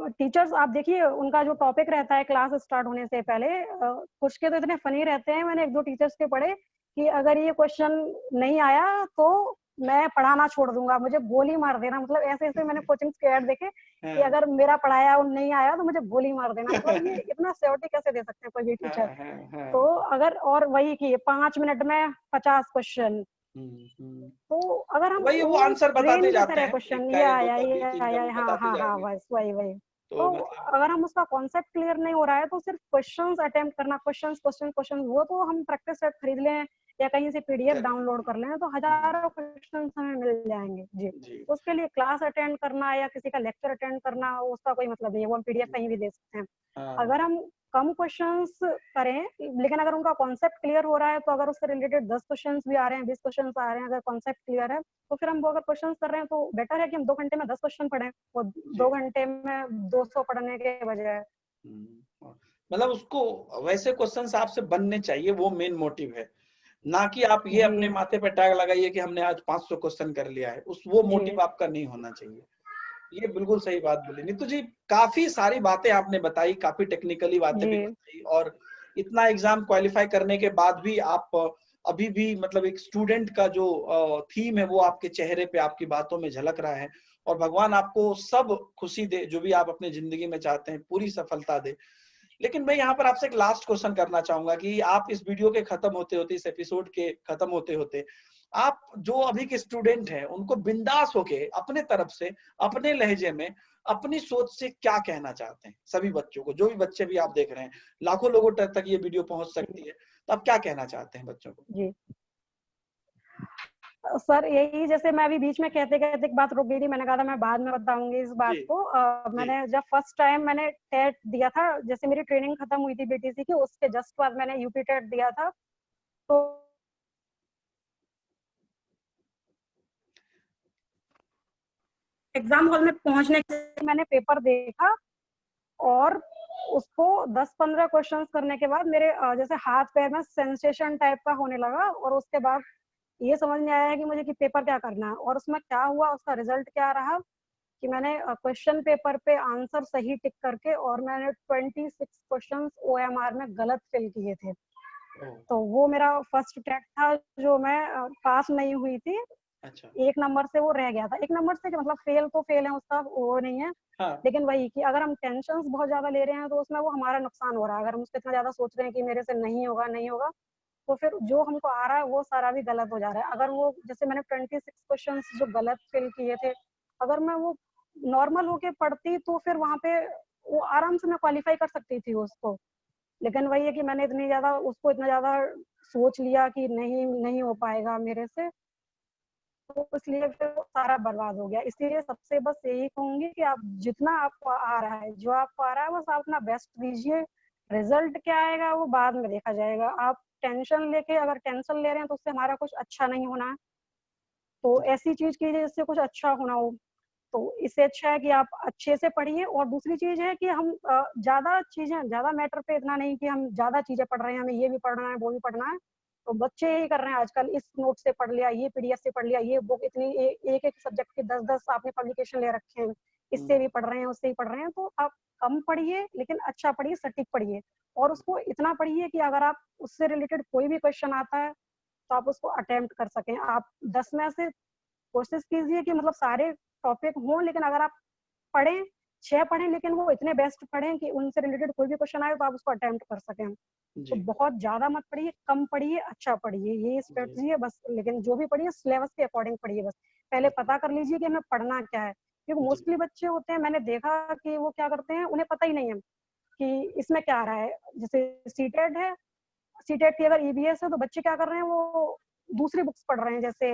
टीचर्स आप देखिए उनका जो टॉपिक रहता है क्लास स्टार्ट होने से पहले, कुछ के तो इतने फनी रहते हैं, मैंने 1-2 टीचर्स के पढ़े कि अगर ये क्वेश्चन नहीं आया तो मैं पढ़ाना छोड़ दूंगा, मुझे गोली मार देना, मतलब ऐसे ऐसे मैंने कोचिंग्स के ऐड देखे कि हाँ, अगर मेरा पढ़ाया और नहीं आया तो मुझे गोली मार देना, मतलब ये इतना सियोरिटी कैसे दे सकते हैं कोई भी हाँ, टीचर। हाँ, हाँ। तो अगर, और वही कि 5 मिनट में 50 क्वेश्चन, हम्म, हम्म। तो अगर हम वही वो ओनली आंसर ट्रेन बताते की जाते तरह हैं, क्वेश्चन, एक का ये या दो आया का ये बी, तीन का आया, बी हाँ बताते हाँ हाँ, जाएंगे, बस वही वही। तो तो मतलब अगर हम उसका कॉन्सेप्ट क्लियर नहीं हो रहा है तो सिर्फ क्वेश्चंस अटेम्प्ट करना, क्वेश्चंस क्वेश्चन क्वेश्चन, वो तो हम प्रैक्टिस सेट खरीद लें, या कहीं से पीडीएफ करेक्ट। डाउनलोड कर लें, तो हजारों क्वेश्चन हमें मिल जाएंगे जी। जी। तो उसके लिए क्लास अटेंड करना या किसी का लेक्चर अटेंड करना उसका कोई मतलब नहीं है, वो हम पीडीएफ कहीं भी दे सकते हैं। हाँ। अगर हम कम क्वेश्चंस करें, लेकिन अगर उनका कॉन्सेप्ट क्लियर हो रहा है, तो अगर उससे रिलेटेड 10 क्वेश्चंस भी आ रहे हैं, 20 क्वेश्चंस आ रहे हैं, अगर कॉन्सेप्ट क्लियर है, तो फिर हम वो अगर क्वेश्चंस कर रहे हैं, तो बेटर है कि हम 2 घंटे में 10 क्वेश्चन पढ़ें और जी। 2 घंटे में 200 पढ़ने के बजाय। हाँ। मतलब उसको वैसे क्वेश्चंस आपसे बनने चाहिए, वो मेन मोटिव है, ना कि आप ये जी, अपने माथे पे टैग लगाइए कि हमने आज 500 क्वेश्चन कर लिया है। वो जी, मोटिव आपका नहीं होना चाहिए। ये बिल्कुल सही बात बोली नीतू जी। काफी सारी बातें आपने बताई, काफी टेक्निकली बातें भी जी, बताई, और इतना एग्जाम क्वालिफाई करने के बाद भी आप अभी भी मतलब एक स्टूडेंट का जो थीम है वो आपके चेहरे पे, आपकी बातों में झलक रहा है। और भगवान आपको सब खुशी दे, जो भी आप अपने जिंदगी में चाहते हैं, पूरी सफलता दे। लेकिन मैं यहाँ पर आपसे एक लास्ट क्वेश्चन करना चाहूंगा कि आप इस वीडियो के खत्म होते होते, इस एपिसोड के खत्म होते होते, आप जो अभी के स्टूडेंट हैं उनको बिंदास होके अपने तरफ से, अपने लहजे में, अपनी सोच से क्या कहना चाहते हैं? सभी बच्चों को, जो भी बच्चे भी आप देख रहे हैं, लाखों लोगों तक ये वीडियो पहुंच सकती है, तो आप क्या कहना चाहते हैं बच्चों को? जी। सर यही, जैसे मैं अभी बीच में कहते-कहते एक बात रुक गई थी, मैंने कहा था मैं बाद में बताऊँगी इस बात जी। को। जी। मैंने जब फर्स्ट टाइम मैंने टेट दिया था, जैसे मेरी ट्रेनिंग खत्म हुई थी बीटीसी की, उसके जस्ट बाद मैंने यूपी टेट दिया था। तो एग्ज़ाम हॉल में पहुँचने के मैंने पेपर देखा और उसको 10-15 क्वेश्चंस करने के बाद मेरे जैसे हाथ-पैर में सेंसेशन टाइप का होने लगा, और उसके बाद ये समझ में आया कि मुझे कि पेपर क्या करना है, और उसमें क्या हुआ, उसका रिजल्ट क्या रहा कि मैंने क्वेश्चन पेपर पे आंसर सही टिक करके और मैंने 26 क्वेश्चंस ओएमआर में गलत फिल किए थे। ओह! तो वो मेरा फर्स्ट टेस्ट था जो मैं पास नहीं हुई थी। अच्छा। 1 नंबर से वो रह गया था। 1 नंबर से मतलब फेल तो फेल है, उसका वो नहीं है। हाँ। लेकिन वही कि अगर हम टेंशन्स बहुत ज़्यादा ले रहे हैं, तो उसमें वो हमारा नुकसान हो रहा है। अगर हम उसपे इतना ज़्यादा सोच रहे हैं कि मेरे से नहीं होगा, नहीं होगा, तो फिर जो हमको आ रहा है वो सारा भी गलत हो जा रहा है। अगर वो जैसे मैंने 26 क्वेश्चंस जो गलत फिल किए थे, अगर मैं वो नॉर्मल होके पढ़ती, तो फिर वहाँ पे वो आराम से मैं क्वालीफाई कर सकती थी उसको। लेकिन वही है कि मैंने इतना ज़्यादा सोच लिया कि नहीं, नहीं हो पाएगा मेरे से, तो इसलिए फिर वो सारा बर्बाद हो गया। इसीलिए सबसे बस यही कहूँगी कि आप जितना आपको आ रहा है, जो आपको आ रहा है, बस आप अपना बेस्ट दीजिए। रिज़ल्ट क्या आएगा वो बाद में देखा जाएगा। आप अगर टेंशन ले रहे हैं, तो उससे हमारा कुछ अच्छा नहीं होना है। तो जी। ऐसी चीज़ कीजिए जिससे कुछ अच्छा होना हो। तो इससे अच्छा है कि आप अच्छे से पढ़िए, और दूसरी चीज़ है कि हम ज़्यादा मैटर पे इतना नहीं कि हम ज़्यादा चीज़ें पढ़ रहे हैं, हमें ये भी पढ़ना है, वो भी पढ़ना है। तो बच्चे यही कर रहे हैं आजकल, इस नोट से पढ़ लिया, ये पीडीएफ से पढ़ लिया, ये बुक इतनी एक-एक सब्जेक्ट के 10-10 आपने पब्लिकेशन ले रखे हैं, इससे हुँ। भी पढ़ रहे हैं, उससे भी पढ़ रहे हैं। तो आप कम पढ़िए, लेकिन अच्छा पढ़िए, सटीक पढ़िए, और उसको इतना पढ़िए कि अगर आप उससे रिलेटेड कोई भी क्वेश्चन आता है, तो आप उसको अटेम्प्ट कर सकें। आप 10 में से कोशिश कीजिए कि मतलब सारे टॉपिक हों, लेकिन अगर आप पढ़ें, 6 पढ़ें, लेकिन वो इतने बेस्ट पढ़ें कि उनसे रिलेटेड कोई भी क्वेश्चन आए तो आप उसको अटेम्प्ट कर सकें। तो जी। बहुत ज़्यादा मत पढ़िए, कम पढ़िए, अच्छा पढ़िए, ये जी। स्ट्रेटजी है बस। लेकिन जो भी पढ़िए सिलेबस के अकॉर्डिंग पढ़िए बस। पहले जी। पता कर लीजिए कि हमें पढ़ना क्या है, क्योंकि जी। मोस्टली बच्चे होते हैं, मैंने देखा कि वो क्या करते हैं, उन्हें पता ही नहीं है कि इसमें क्या आ रहा है। जैसे सीटेट है, सीटेट की अगर ईवीएस है, तो बच्चे क्या कर रहे हैं, वो दूसरी बुक्स पढ़ रहे हैं। जैसे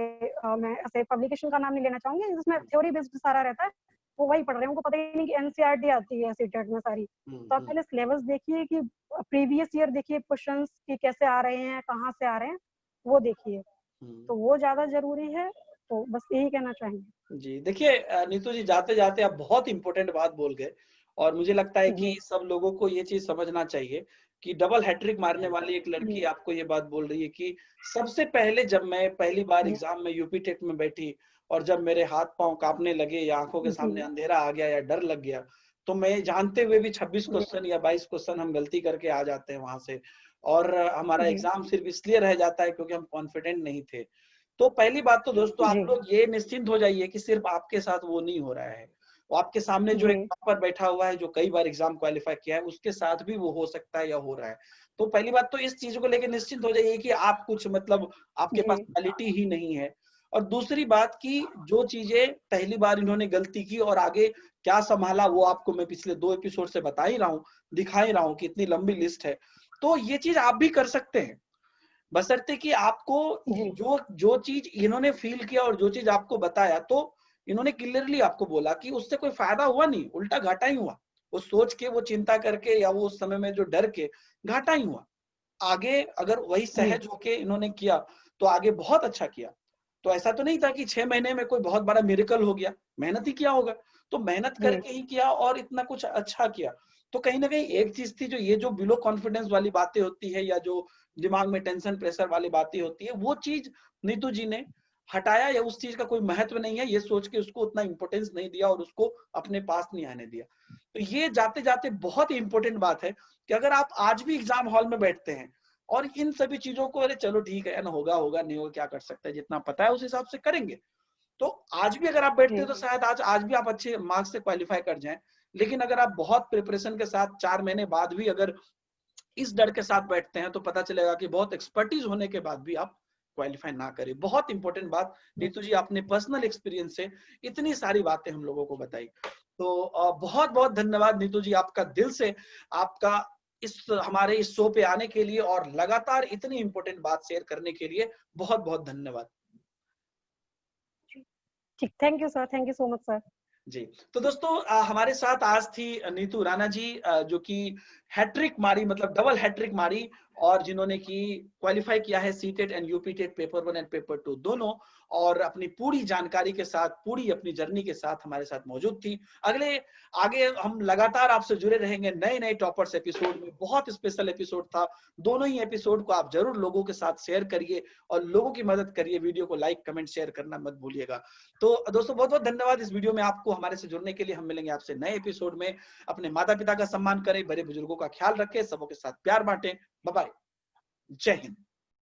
मैं ऐसे पब्लिकेशन का नाम नहीं लेना चाहूँगी, जिसमें थ्योरी बेस्ड सारा रहता है, वो वही पढ़ रहे हैं। उनको पता ही नहीं कि एनसीईआरटी आती है सीटेट में सारी। हुँ। तो आप हुँ। पहले सिलेबस देखिए कि प्रीवियस ईयर देखिए क्वेश्चंस कि कैसे आ रहे हैं, कहाँ से आ रहे हैं, वो देखिए। हुँ। तो वो ज़्यादा ज़रूरी है, तो बस यही कहना चाहेंगे। जी, देखिए नीतू जी, जाते-जाते आप बहुत इम्पोर्टेंट बात बोल गए, और मुझे लगता है कि जी, सब लोगों को ये चीज़ समझना चाहिए कि डबल हैट्रिक मारने वाली एक लड़की जी, आपको ये बात बोल रही है कि सबसे पहले जब मैं पहली बार जी, एग्ज़ाम में यूपी टेट में बैठी, और जब मेरे हाथ-पाँव काँपने लगे या आँखों के सामने जी, अंधेरा आ गया या डर लग गया, तो मैं जानते हुए भी 26 जी, क्वेश्चन या 22 क्वेश्चन हम गलती करके आ जाते हैं वहाँ से, और हमारा जी, एग्ज़ाम सिर्फ़ इसलिए रह जाता है क्योंकि हम कॉन्फिडेंट नहीं थे। तो पहली बात तो दोस्तों, आप जी, लोग ये निश्चिंत हो जाइए कि सिर्फ आपके साथ वो नहीं हो रहा है। वो आपके सामने जो जी, एक टॉपर बैठा हुआ है, जो कई बार एग्ज़ाम क्वालीफाई किया है, उसके साथ भी वो हो सकता है या हो रहा है। तो पहली बात तो इस चीज़ को लेके निश्चिंत हो जाइए कि आप कुछ मतलब आपके पास जी, क्वालिटी ही नहीं है। और दूसरी बात कि जो चीज़ें पहली बार इन्होंने गलती की और आगे क्या सँभाला, वो आपको मैं पिछले 2 एपिसोड से बता ही रहा हूँ, दिखा ही रहा हूँ कि इतनी लंबी लिस्ट है। तो ये चीज़ आप भी कर सकते हैं। बशर्ते कि आपको जी जो जो चीज इन्होंने फील किया और जो चीज आपको बताया, तो इन्होंने क्लियरली आपको बोला कि उससे कोई फायदा हुआ नहीं, उल्टा घाटा ही हुआ। वो सोच के, वो चिंता करके, या वो उस समय में जो डर के, घाटा ही हुआ। आगे अगर वही जी सहज होके इन्होंने किया तो आगे बहुत अच्छा किया। तो ऐसा तो नहीं था कि 6 महीने में कोई बहुत बड़ा मिरेकल हो गया, मेहनत ही किया होगा। तो मेहनत जी करके ही किया और इतना कुछ अच्छा किया। तो कहीं न कहीं एक चीज़ थी, जो ये जो बिलो कॉन्फिडेंस वाली बातें होती है, या जो दिमाग में टेंशन प्रेशर वाली बातें होती है, वो चीज़ नीतू जी ने हटाया, या उस चीज़ का कोई महत्व नहीं है ये सोच के उसको उतना इम्पोर्टेंस नहीं दिया और उसको अपने पास नहीं आने दिया। तो ये जाते-जाते बहुत ही इम्पोर्टेंट बात है कि अगर आप आज भी एग्ज़ाम हॉल में बैठते हैं और इन सभी चीज़ों को, अरे चलो ठीक है ना, होगा, होगा, नहीं होगा, क्या कर सकते हैं, जितना पता है उस हिसाब से करेंगे। तो आज भी अगर आप बैठते जी हैं तो शायद आज भी आप अच्छे मार्क्स से क्वालीफाई कर जाएँ। लेकिन अगर आप बहुत प्रिपरेशन के साथ 4 महीने बाद भी अगर इस डर के साथ बैठते हैं, तो पता चलेगा कि बहुत एक्सपर्टीज होने के बाद भी आप क्वालीफाई ना करें। बहुत इंपॉर्टेंट बात नीतू जी, आपने पर्सनल एक्सपीरियंस से इतनी सारी बातें हम लोगों को बताई। तो बहुत बहुत धन्यवाद नीतू जी, आपका दिल से, आपका इस हमारे इस शो पे आने के लिए और लगातार इतनी इंपॉर्टेंट बात शेयर करने के लिए बहुत बहुत धन्यवाद। ठीक, thank you sir, thank you so much sir. जी, तो दोस्तों हमारे साथ आज थी नीतू राणा जी, जो कि हैट्रिक मारी, मतलब डबल हैट्रिक मारी, और जिन्होंने की क्वालिफाई किया है CTET and UP TET paper 1 and paper 2 दोनों, और अपनी पूरी जानकारी के साथ, पूरी अपनी जर्नी के साथ हमारे साथ मौजूद थी। आगे हम लगातार आपसे जुड़े रहेंगे नए-नए टॉपर्स एपिसोड में। बहुत स्पेशल एपिसोड था। दोनों ही एपिसोड को आप जरूर लोगों के साथ शेयर करिए और लोगों की मदद करिए। वीडियो को लाइक, कमेंट, शेयर करना मत भूलिएगा। तो दोस्तों बहुत बहुत धन्यवाद इस वीडियो में आपको हमारे से जुड़ने के लिए। हम मिलेंगे आपसे नए एपिसोड में। अपने माता पिता का सम्मान करें, बड़े बुजुर्गों का ख्याल रखें, सबों के साथ प्यार बांटें। बाय बाय, जय हिंद।